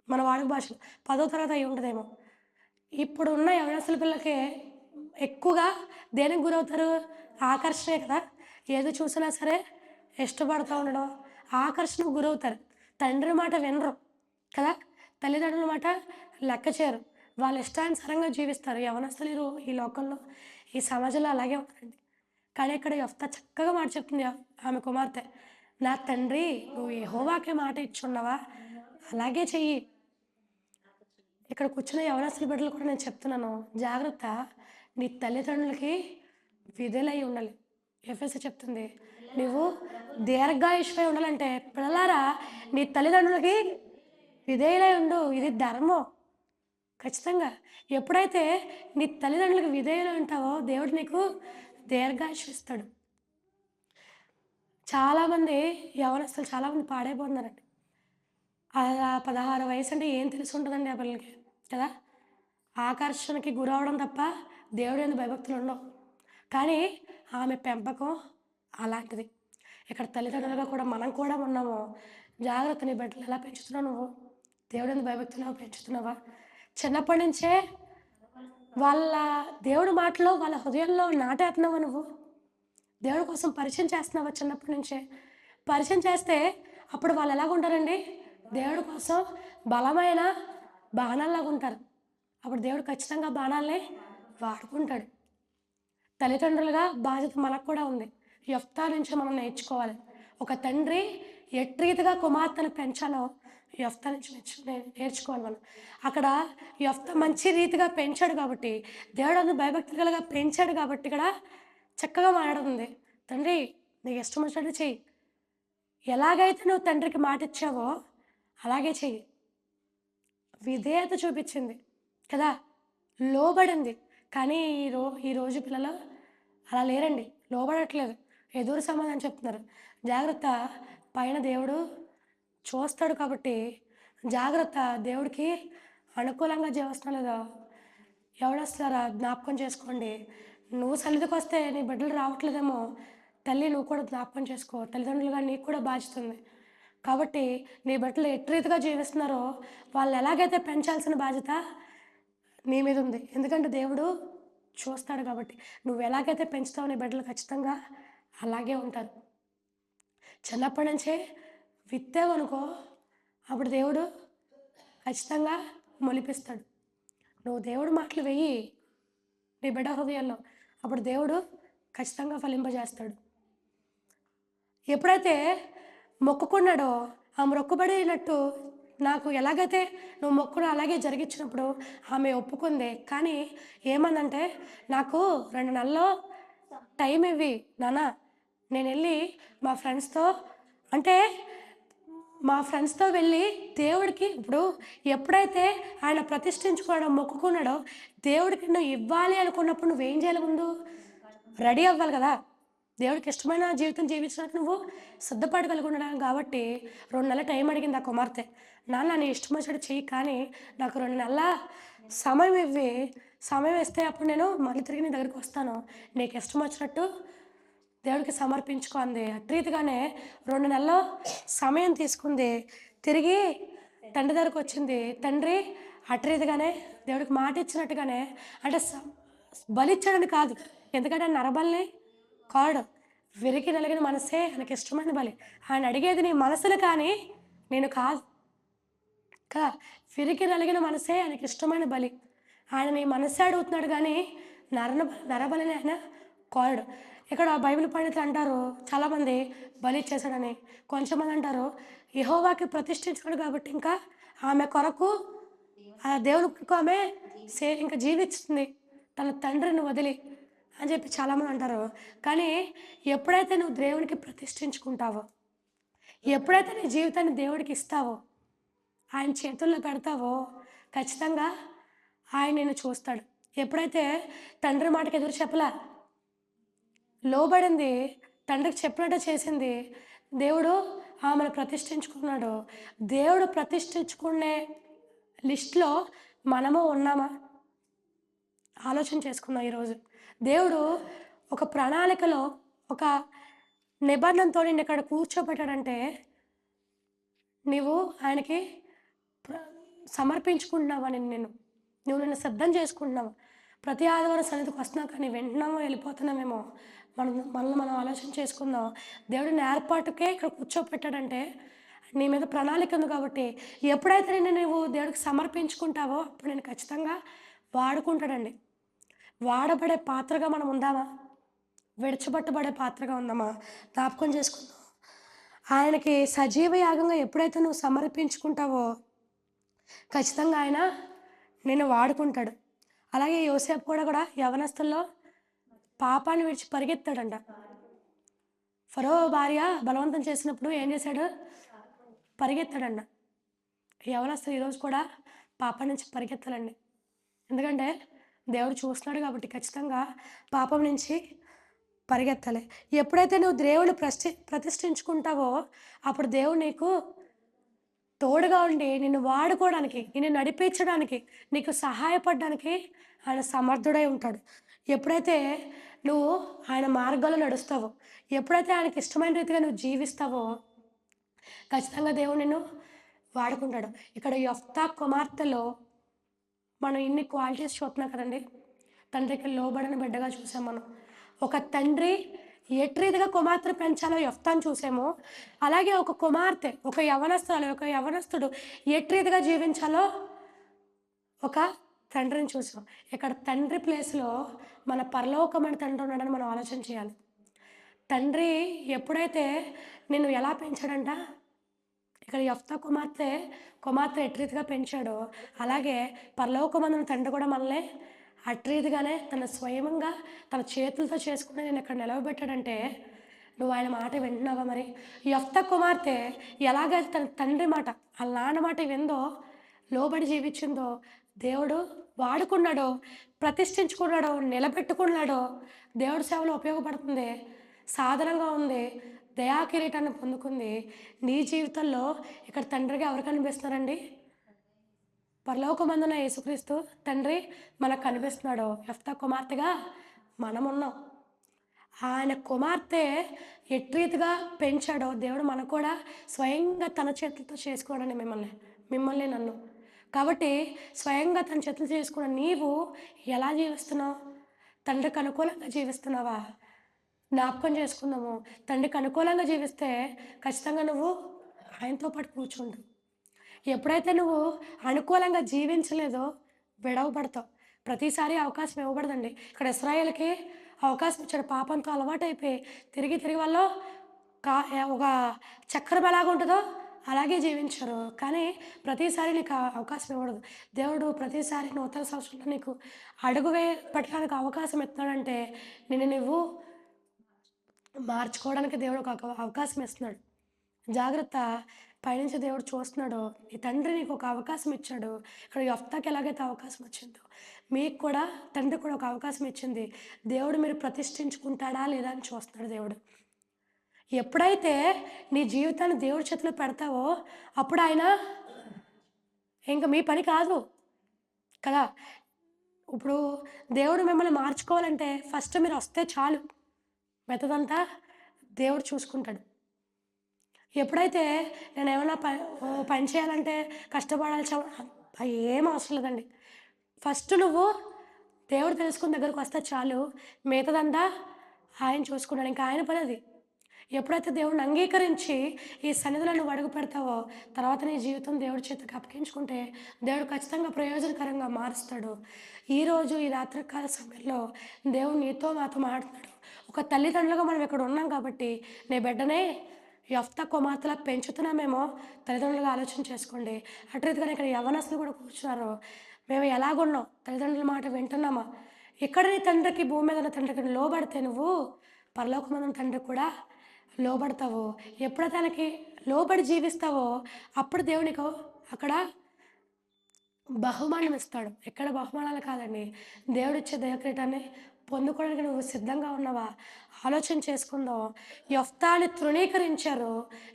మన వాడుక భాషలో 10వ తరగతి అయి ఉంటుందేమో. ఇప్పుడు ఉన్న యవనస్తుల పిల్లలకి ఎక్కువగా దేనికి గురవుతారు, ఆకర్షణే కదా. ఏది చూసినా సరే ఇష్టపడుతూ ఉండడం, ఆకర్షణకు గురవుతారు. తండ్రి మాట వినరు కదా, తల్లిదండ్రుల మాట లెక్క చేయరు, వాళ్ళ ఇష్టానుసారంగా జీవిస్తారు. యవనస్తులు ఈ లోకంలో, ఈ సమాజంలో అలాగే ఉంటారండి. కానీ ఇక్కడ యెఫ్తా చక్కగా మాట చెప్తుంది ఆమె కుమార్తె, నా తండ్రి నువ్వు యెహోవాకే మాట ఇచ్చున్నావా అలాగే చెయ్యి. ఇక్కడ కూర్చున్న యవనస్తుల బిడ్డలు కూడా నేను చెప్తున్నాను, జాగ్రత్త, నీ తల్లిదండ్రులకి విధేయులై ఉండాలి. ఎఫెసీ చెప్తుంది, నువ్వు దీర్ఘాయుష్మై ఉండాలంటే పిల్లలారా నీ తల్లిదండ్రులకి విధేయులై ఉండు, ఇది ధర్మం. ఖచ్చితంగా ఎప్పుడైతే నీ తల్లిదండ్రులకు విధేయులు ఉంటావో దేవుడు నీకు దీర్ఘాయుష్షు ఇస్తాడు. చాలామంది యవనస్తులు చాలామంది పాడైపోతున్నారండి. అలా 16 వయసు అంటే ఏం తెలిసి ఉంటుందండి ఆ పిల్లలకి కదా. ఆకర్షణకి గురవడం తప్ప దేవుడు యందు భయభక్తులు ఉండవు. కానీ ఆమె పెంపకం అలాంటిది. ఇక్కడ తల్లిదండ్రులుగా కూడా మనం కూడా ఉన్నాము. జాగ్రత్త, నీ బిడ్డలు ఎలా పెంచుతున్నావు నువ్వు, దేవుడు యందు భయభక్తులు పెంచుతున్నావా. చిన్నప్పటి నుంచే వాళ్ళ దేవుడి మాటలో వాళ్ళ హృదయంలో నాటేస్తున్నావా నువ్వు, దేవుడి కోసం పరిచయం చేస్తున్నావా చిన్నప్పటి నుంచే. పరిచయం చేస్తే అప్పుడు వాళ్ళు ఎలాగుంటారండి, దేవుడి కోసం బలమైన బాణాల్లాగా ఉంటారు. అప్పుడు దేవుడు ఖచ్చితంగా బాణాలని వాడుకుంటాడు. తల్లిదండ్రులుగా బాధ్యత మనకు కూడా ఉంది. యెఫ్తా నుంచి మనం నేర్చుకోవాలి. ఒక తండ్రి ఎట్రీతిగా కుమార్తెను పెంచాలో యెఫ్తా నుంచి నేర్చుకోవాలి మనం. అక్కడ యెఫ్తా మంచి రీతిగా పెంచాడు కాబట్టి, దేవుడు అందు భయభక్తి కలగా పెంచాడు కాబట్టి ఇక్కడ చక్కగా మాట్లాడుతుంది, తండ్రి నీకు ఇష్టం వచ్చినట్టు చెయ్యి, ఎలాగైతే నువ్వు తండ్రికి మాట ఇచ్చావో అలాగే చెయ్యి. విధేయత చూపించింది కదా, లోబడింది. కానీ ఈ రోజు పిల్లలు అలా లేరండి, లోబడట్లేదు, ఎదురు సమాధానం చెప్తున్నారు. జాగ్రత్త, పైన దేవుడు చూస్తాడు కాబట్టి జాగ్రత్త, దేవుడికి అనుకూలంగా జీవిస్తున్నా లేదా ఎవడొస్తారా జ్ఞాపకం చేసుకోండి. నువ్వు సన్నిధికి వస్తే నీ బిడ్డలు రావట్లేదేమో, తల్లి నువ్వు కూడా జ్ఞాపకం చేసుకో, తల్లిదండ్రులుగా నీకు కూడా బాధ్యత ఉంది. కాబట్టి నీ బిడ్డలు ఎట్రీతిగా జీవిస్తున్నారో వాళ్ళు ఎలాగైతే పెంచాల్సిన బాధ్యత నీ మీద ఉంది. ఎందుకంటే దేవుడు చూస్తాడు కాబట్టి నువ్వు ఎలాగైతే పెంచుతావో నీ బిడ్డలు ఖచ్చితంగా అలాగే ఉంటారు. చిన్నప్పటి నుంచే విత్తావనుకో అప్పుడు దేవుడు ఖచ్చితంగా మొలిపిస్తాడు. నువ్వు దేవుడు మాటలు వెయ్యి నీ బిడ్డ హృదయంలో, అప్పుడు దేవుడు ఖచ్చితంగా ఫలింపజేస్తాడు. ఎప్పుడైతే మొక్కుకున్నాడో ఆ మొక్కుబడినట్టు నాకు ఎలాగైతే నువ్వు మొక్కును అలాగే జరిగించినప్పుడు ఆమె ఒప్పుకుంది. కానీ ఏమందంటే, నాకు 2 నెలల్లో టైం ఇవ్వి నాన్న, నేను వెళ్ళి మా ఫ్రెండ్స్తో వెళ్ళి దేవుడికి ఇప్పుడు ఎప్పుడైతే ఆయన ప్రతిష్ఠించుకోవడం మొక్కుకున్నాడో దేవుడికి నువ్వు ఇవ్వాలి అనుకున్నప్పుడు నువ్వేం చేయాలి, ముందు రెడీ అవ్వాలి కదా. దేవుడికి ఇష్టమైన జీవితం జీవించడానికి నువ్వు సిద్ధపడగలుగున్నాడు కాబట్టి 2 నెలల టైం అడిగింది ఆ కుమార్తె. నాన్న నీ ఇష్టం వచ్చినట్టు చెయ్యి, కానీ నాకు 2 నెలల సమయం ఇవ్వి. సమయం ఇస్తే అప్పుడు నేను మళ్ళీ తిరిగి నీ దగ్గరికి వస్తాను. నీకు ఇష్టం వచ్చినట్టు దేవుడికి సమర్పించుకో అంది. అట్టి రీతిగానే 2 నెలలు సమయం తీసుకుంది. తిరిగి తండ్రి దగ్గరికి వచ్చింది. తండ్రి అట్టి రీతిగానే దేవుడికి మాట ఇచ్చినట్టుగానే, అంటే బలిచ్చాడని కాదు, ఎందుకంటే ఆయన నరబలిని కాడు. విరికి నలిగిన మనసే ఆయనకి ఇష్టమైన బలి. ఆయన అడిగేది నీ మనసును కానీ నేను కాదు కదా. విరికి నలిగిన మనసే ఆయనకి ఇష్టమైన బలి. ఆయన నీ మనసే అడుగుతున్నాడు కానీ నరబలిని ఆయన కోరడు. ఇక్కడ బైబిల్ పండితులు అంటారు చాలామంది బలి ఇచ్చేశాడని. కొంచెంమంది అంటారు యెహోవాకి ప్రతిష్ఠించాడు కాబట్టి ఇంకా ఆమె కొరకు ఆ దేవుని కొరకు ఆమె ఇంకా జీవిస్తుంది తన తండ్రిని వదిలి అని చెప్పి చాలామంది అంటారు. కానీ ఎప్పుడైతే నువ్వు దేవునికి ప్రతిష్ఠించుకుంటావో, ఎప్పుడైతే నీ జీవితాన్ని దేవుడికి ఇస్తావో, ఆయన చేతుల్లో పెడతావో, ఖచ్చితంగా ఆయన నిన్ను చూస్తాడు. ఎప్పుడైతే తండ్రి మాటకి ఎదురు చెప్పలా, లోబడింది, తండ్రికి చెప్పినట్టు చేసింది, దేవుడు ఆమెను ప్రతిష్ఠించుకున్నాడు. దేవుడు ప్రతిష్ఠించుకునే లిస్ట్లో మనము ఉన్నామా? ఆలోచన చేసుకుందాం ఈరోజు. దేవుడు ఒక ప్రణాళికలో ఒక నిబంధనతో నిన్ను ఇక్కడ కూర్చోబెట్టాడంటే నీవు ఆయనకి సమర్పించుకుంటున్నావా? నువ్వు నిన్ను సిద్ధం చేసుకుంటున్నావు. ప్రతి ఆదివారం సన్నిధికి వస్తున్నావు కానీ వెంటనే వెళ్ళిపోతున్నామేమో. మనల్ని మనం ఆలోచన చేసుకుందాం. దేవుడిని ఏర్పాటుకే ఇక్కడ కూర్చోబెట్టాడంటే నీ మీద ప్రణాళిక ఉంది కాబట్టి ఎప్పుడైతే నువ్వు దేవుడికి సమర్పించుకుంటావో అప్పుడు నేను ఖచ్చితంగా వాడుకుంటాడండి. వాడబడే పాత్రగా మనం ఉందామా? విడిచిపెట్టబడే పాత్రగా ఉందామా? జ్ఞాపకం చేసుకుందాం. ఆయనకి సజీవ యాగంగా ఎప్పుడైతే నువ్వు సమర్పించుకుంటావో ఖచ్చితంగా ఆయన నిన్ను వాడుకుంటాడు. అలాగే యోసేపు కూడా యవనస్తుల్లో పాపాన్ని విడిచి పరిగెత్తాడంట. ఫరో భార్య బలవంతం చేసినప్పుడు ఏం చేశాడు? పరిగెత్తాడంట. యవనస్తులు ఈరోజు కూడా పాపం నుంచి పరిగెత్తాలండి. ఎందుకంటే దేవుడు చూస్తున్నాడు కాబట్టి ఖచ్చితంగా పాపం నుంచి పరిగెత్తాలి. ఎప్పుడైతే నువ్వు దేవుని ప్రతిష్ఠించుకుంటావో అప్పుడు దేవుడు నీకు తోడుగా ఉండి నిన్ను వాడుకోవడానికి, నిన్ను నడిపించడానికి, నీకు సహాయపడడానికి ఆయన సమర్థుడై ఉంటాడు. ఎప్పుడైతే నువ్వు ఆయన మార్గాల్లో నడుస్తావో, ఎప్పుడైతే ఆయనకి ఇష్టమైన రీతిగా నువ్వు జీవిస్తావో ఖచ్చితంగా దేవుడు నిన్ను వాడుకుంటాడు. ఇక్కడ యెఫ్తా కుమార్తెలో మనం ఇన్ని క్వాలిటీస్ చూస్తున్నాం కదండి. తండ్రికి లోబడిన బిడ్డగా చూసాం మనం. ఒక తండ్రి ఎట్టి రీతిగా కుమార్తెను పెంచాలో యెఫ్తాను చూసాము. అలాగే ఒక కుమార్తె, ఒక యవనస్తుడు ఎట్టి రీతిగా జీవించాలో ఒక తండ్రిని చూసాం. ఇక్కడ తండ్రి ప్లేస్లో మన పరలోకమైన తండ్రి ఉన్నాడని మనం ఆలోచన చేయాలి. తండ్రి ఎప్పుడైతే నిన్ను ఎలా పెంచాడంట, ఇక్కడ యెఫ్తా కుమార్తె ఎట్టి రీతిగా పెంచాడో అలాగే పరలోకమందున తండ్రి కూడా మనల్ని అట్టి రీతిగానే తన స్వయంగా తన చేతులతో చేసుకుని నేను ఇక్కడ నిలవబెట్టాడంటే నువ్వు ఆయన మాట వింటున్నావా? మరి యెఫ్తా కుమార్తె ఎలాగైతే తన తండ్రి మాట, వాళ్ళ నాన్న మాట విందో, లోబడి జీవించిందో, దేవుడు వాడుకున్నాడో, ప్రతిష్ఠించుకున్నాడో, నిలబెట్టుకున్నాడో, దేవుడి సేవలో ఉపయోగపడుతుంది, సాధనంగా ఉంది, దయా కిరీటాన్ని పొందుకుంది. నీ జీవితంలో ఇక్కడ తండ్రిగా ఎవరు కనిపిస్తున్నారండి? పరలోకమందున యేసుక్రీస్తు తండ్రి మనకు కనిపిస్తున్నాడు. యెఫ్తా కుమార్తెగా మనం ఉన్నాం. ఆయన కుమార్తె ఎట్టి రీతిగా పెంచాడో దేవుడు మనకు కూడా స్వయంగా తన చేతులతో చేసుకోవడండి మిమ్మల్ని నన్ను. కాబట్టి స్వయంగా తన చేతులు చేసుకున్న నీవు ఎలా జీవిస్తున్నావు? తండ్రికి అనుకూలంగా జీవిస్తున్నావా? జ్ఞాపకం చేసుకుందాము. తండ్రికి అనుకూలంగా జీవిస్తే ఖచ్చితంగా నువ్వు ఆయనతో పాటు కూర్చుంటావు. ఎప్పుడైతే నువ్వు అనుకూలంగా జీవించలేదో విడవబడతావు. ప్రతిసారి అవకాశం ఇవ్వబడదండి. ఇక్కడ ఇశ్రాయేలుకి అవకాశం ఇచ్చాడు. పాపంతో అలవాటైపోయి తిరిగి వాళ్ళు ఒక చక్రం ఎలాగ ఉంటుందో అలాగే జీవించారు. కానీ ప్రతిసారి నీకు అవకాశం ఇవ్వడదు. దేవుడు ప్రతిసారి నూతన సంవత్సరంలో నీకు అడుగు పెట్టడానికి అవకాశం ఇస్తున్నాడంటే నువ్వు మార్చుకోవడానికి దేవుడు ఒక అవకాశం ఇస్తున్నాడు. జాగ్రత్త, పైనుంచి దేవుడు చూస్తున్నాడు. నీ తండ్రి నీకు ఒక అవకాశం ఇచ్చాడు. ఇక్కడ యెఫ్తాకి ఎలాగైతే అవకాశం వచ్చిందో మీకు కూడా తండ్రి కూడా ఒక అవకాశం ఇచ్చింది. దేవుడు మీరు ప్రతిష్ఠించుకుంటాడా లేదా అని చూస్తున్నాడు దేవుడు. ఎప్పుడైతే నీ జీవితాన్ని దేవుడి చేతిలో పెడతావో అప్పుడు ఆయన ఇంక మీ పని కాదు కదా! ఇప్పుడు దేవుడు మిమ్మల్ని మార్చుకోవాలంటే ఫస్ట్ మీరొస్తే చాలు. మిగతాదంతా దేవుడు చూసుకుంటాడు. ఎప్పుడైతే నేనేమన్నా పని చేయాలంటే కష్టపడాల్సిన ఏం అవసరం లేదండి. ఫస్ట్ నువ్వు దేవుడు తెలుసుకుని దగ్గరకొస్తే చాలు. మిగతాదంతా ఆయన చూసుకుంటాడు. ఇంక ఆయన పనది. ఎప్పుడైతే దేవుడిని అంగీకరించి ఈ సన్నిధిలో నువ్వు అడుగు పెడతావో, తర్వాత నీ జీవితం దేవుడి చేతికి అప్పగించుకుంటే, దేవుడు ఖచ్చితంగా ప్రయోజనకరంగా మారుస్తాడు. ఈరోజు ఈ రాత్రికాల సమయంలో దేవుడు నీతో మాతో మాట్లాడుతున్నాడు. ఒక తల్లిదండ్రులుగా మనం ఇక్కడ ఉన్నాం కాబట్టి, నీ బిడ్డనే యెఫ్తా కుమార్తెలా పెంచుతున్నామేమో తల్లిదండ్రులుగా ఆలోచన చేసుకోండి. అటు రీతిగానే ఇక్కడ యవ్వనస్తులు కూడా కూర్చున్నారు. మేము ఎలాగున్నాం? తల్లిదండ్రుల మాట వింటున్నామా? ఇక్కడ నీ తండ్రికి భూమి మీద ఉన్న తండ్రికి లోబడితే నువ్వు పరలోకమందున్న తండ్రికి కూడా లోబడతావు. ఎప్పుడైతే ఆయనకి లోబడి జీవిస్తావో అప్పుడు దేవుడు నీకు అక్కడ బహుమానం ఇస్తాడు. ఎక్కడ బహుమానాలు కాదండి. దేవుడిచ్చే దయాకిరీటాన్ని పొందుకోవడానికి నువ్వు సిద్ధంగా ఉన్నావా? ఆలోచన చేసుకుందాం. యెఫ్తాని తృణీకరించారు.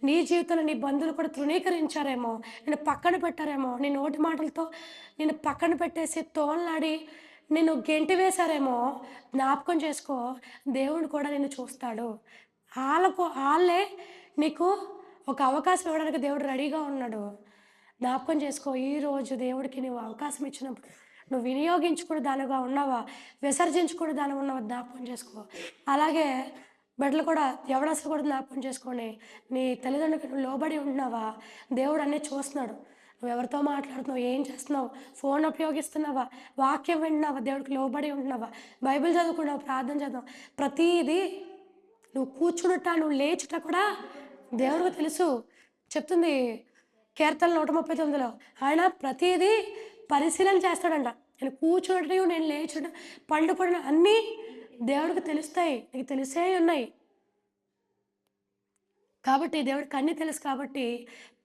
నీ జీవితంలో నీ బంధువులు కూడా తృణీకరించారేమో, నిన్ను పక్కన పెట్టారేమో, నీ నోటి మాటలతో నిన్ను పక్కన పెట్టేసి తోలనాడి నిన్ను గెంటి వేశారేమో, జ్ఞాపకం చేసుకో. దేవుడు కూడా నిన్ను చూస్తాడు. ఆళ్ళే నీకు ఒక అవకాశం ఇవ్వడానికి దేవుడు రెడీగా ఉన్నాడు. జ్ఞాపకం చేసుకో. ఈరోజు దేవుడికి నువ్వు అవకాశం ఇచ్చినప్పుడు నువ్వు వినియోగించుకునే దానిగా ఉన్నావా? విసర్జించుకునే దానిగా ఉన్నావా? జ్ఞాపకం చేసుకో. అలాగే బిడ్డలు కూడా యవ్వనస్తులు కూడా జ్ఞాపకం చేసుకోండి. నీ తల్లిదండ్రులకు నువ్వు లోబడి ఉంటున్నావా? దేవుడు అన్నీ చూస్తున్నాడు. నువ్వెవరితో మాట్లాడుతున్నావు? ఏం చేస్తున్నావు? ఫోన్ ఉపయోగిస్తున్నావా? వాక్యం వింటున్నావా? దేవుడికి లోబడి ఉంటున్నావా? బైబిల్ చదువుకున్నావు? ప్రార్థన చదువు. ప్రతీది నువ్వు కూర్చునుట, నువ్వు లేచుట కూడా దేవుడికి తెలుసు. చెప్తుంది కీర్తన 139లో ఆయన ప్రతీదీ పరిశీలన చేస్తాడంట. నేను కూర్చున్నట్టు, నేను లేచుట, పండుకొనడం అన్నీ దేవుడికి తెలుస్తాయి. నీకు తెలిసే ఉన్నాయి. కాబట్టి దేవుడికి అన్నీ తెలుసు కాబట్టి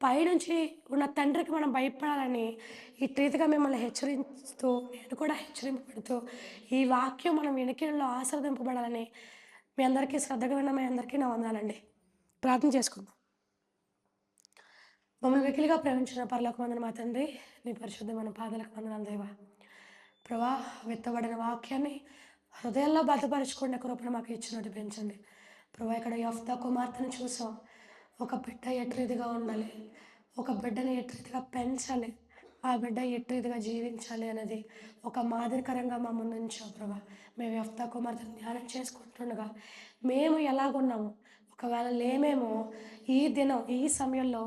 పైనుంచి ఉన్న తండ్రికి మనం భయపడాలని ఈ రీతిగా మిమ్మల్ని హెచ్చరిస్తూ, నేను కూడా హెచ్చరింపబడుతూ, ఈ వాక్యం మనం వినికిడిలో ఆశీర్వదింపబడాలని మీ అందరికీ శ్రద్ధగా విన్న మీ అందరికీ నా వందనాలండి. ప్రార్థన చేసుకుందాం. మమ్మల్ని వెకిలిగా ప్రేమించిన పరలోకమందున మా తండ్రి, నీ పరిశుద్ధమైన పాదాలకు వందనాలు దేవా. ప్రభా, విత్తబడిన వాక్యాన్ని హృదయాల్లో భద్రపరచుకునే కృపను మాకు ఇచ్చినట్టు పెంచండి. ప్రభా, ఇక్కడ యెఫ్తా కుమార్తెను చూసాం. ఒక బిడ్డ ఎటు రీతిగా ఉండాలి, ఒక బిడ్డని ఎటు రీతిగా పెంచాలి, ఆ బిడ్డ ఎటు రీతిగా జీవించాలి అనేది ఒక మాదిరికరంగా మా ముందు ఉంచావు ప్రభా. మేము యెఫ్తా కుమార్తెను ధ్యానం చేసుకుంటుండగా మేము ఎలాగున్నాము, ఒకవేళ లేమేమో ఈ దినం ఈ సమయంలో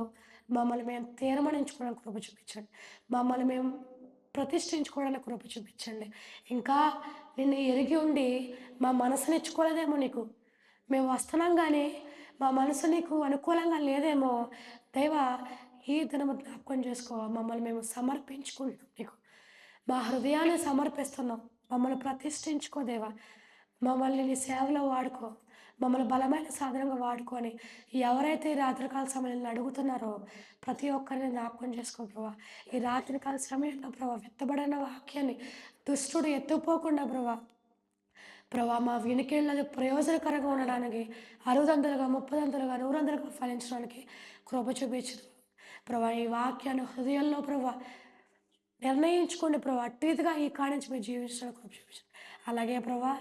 మమ్మల్ని మేము తీర్మానించుకోవడానికి కృప చూపించండి. మమ్మల్ని మేము ప్రతిష్ఠించుకోవడానికి కృప చూపించండి. ఇంకా నిన్ను ఎరిగి ఉండి మా మనసుని ఇచ్చుకోలేదేమో నీకు. మేము వస్తున్నాం కానీ మా మనసు నీకు అనుకూలంగా లేదేమో. దేవా, ఈ దినము జ్ఞాపకం చేసుకో. మమ్మల్ని మేము సమర్పించుకుంటున్నాం నీకు. మా హృదయాన్ని సమర్పిస్తున్నాం. మమ్మల్ని ప్రతిష్ఠించుకో దేవా. మమ్మల్ని నీ సేవలో వాడుకో. మమ్మల్ని బలమైన సాధనంగా వాడుకొని ఎవరైతే ఈ రాత్రికాల సమయంలో అడుగుతున్నారో ప్రతి ఒక్కరిని జ్ఞాపకం చేసుకో ప్రభా. ఈ రాత్రికాల సమయంలో ప్రభా విత్తబడిన వాక్యాన్ని దుష్టుడు ఎత్తుపోకుండా ప్రభా మా వినికిళ్ళది ప్రయోజనకరంగా ఉండడానికి 60 30 100 ఫలించడానికి కృప చూపించదు ప్రభా. ఈ వాక్యాన్ని హృదయంలో ప్రభా నిర్ణయించుకోండి ప్రభా. అట్టిదిగా ఈ కాడి నుంచి మీరు జీవించడానికి కృప చూపించండి. అలాగే ప్రభా,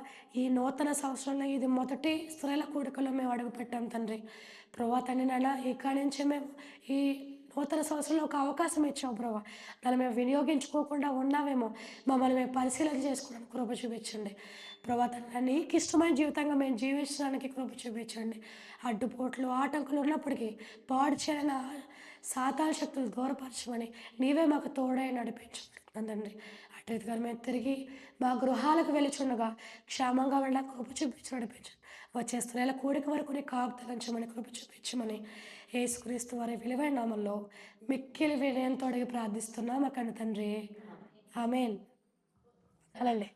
ఈ నూతన సంవత్సరంలో ఇది మొదటి స్త్రీల కూడికలో మేము అడుగుపెట్టాం తండ్రి. ప్రభా తండ్రి నాయన, ఈ కాడి నుంచి మేము ఈ నూతన సంవత్సరంలో ఒక అవకాశం ఇచ్చాం ప్రభా. దాన్ని మేము వినియోగించుకోకుండా ఉన్నామేమో. మమ్మల్ని మేము పరిశీలన చేసుకోవడానికి కృప చూపించండి ప్రభా. తండ్రి నీకు ఇష్టమైన జీవితంగా మేము జీవించడానికి కృప చూపించండి. అడ్డుపోట్లు ఆటంకులు ఉన్నప్పటికీ పాడు చేయని సాతాన శక్తులు దూరపరచమని నీవే మాకు తోడై నడిపించుకుంటున్నాం తండ్రి. అటుగా మేము తిరిగి మా గృహాలకు వెళుచుండగా క్షేమంగా వెళ్ళడానికి కృప చూపించి నడిపించండి. వచ్చే స్త్రీల కూడిక వరకు నీ కాపుదలించమని కృప చూపించమని యేసుక్రీస్తు వారి విలువైన నామంలో మిక్కిలి వినయంతో అడిగి ప్రార్థిస్తున్నాం మా కన్న తండ్రి. ఆమేన్. అలాండి.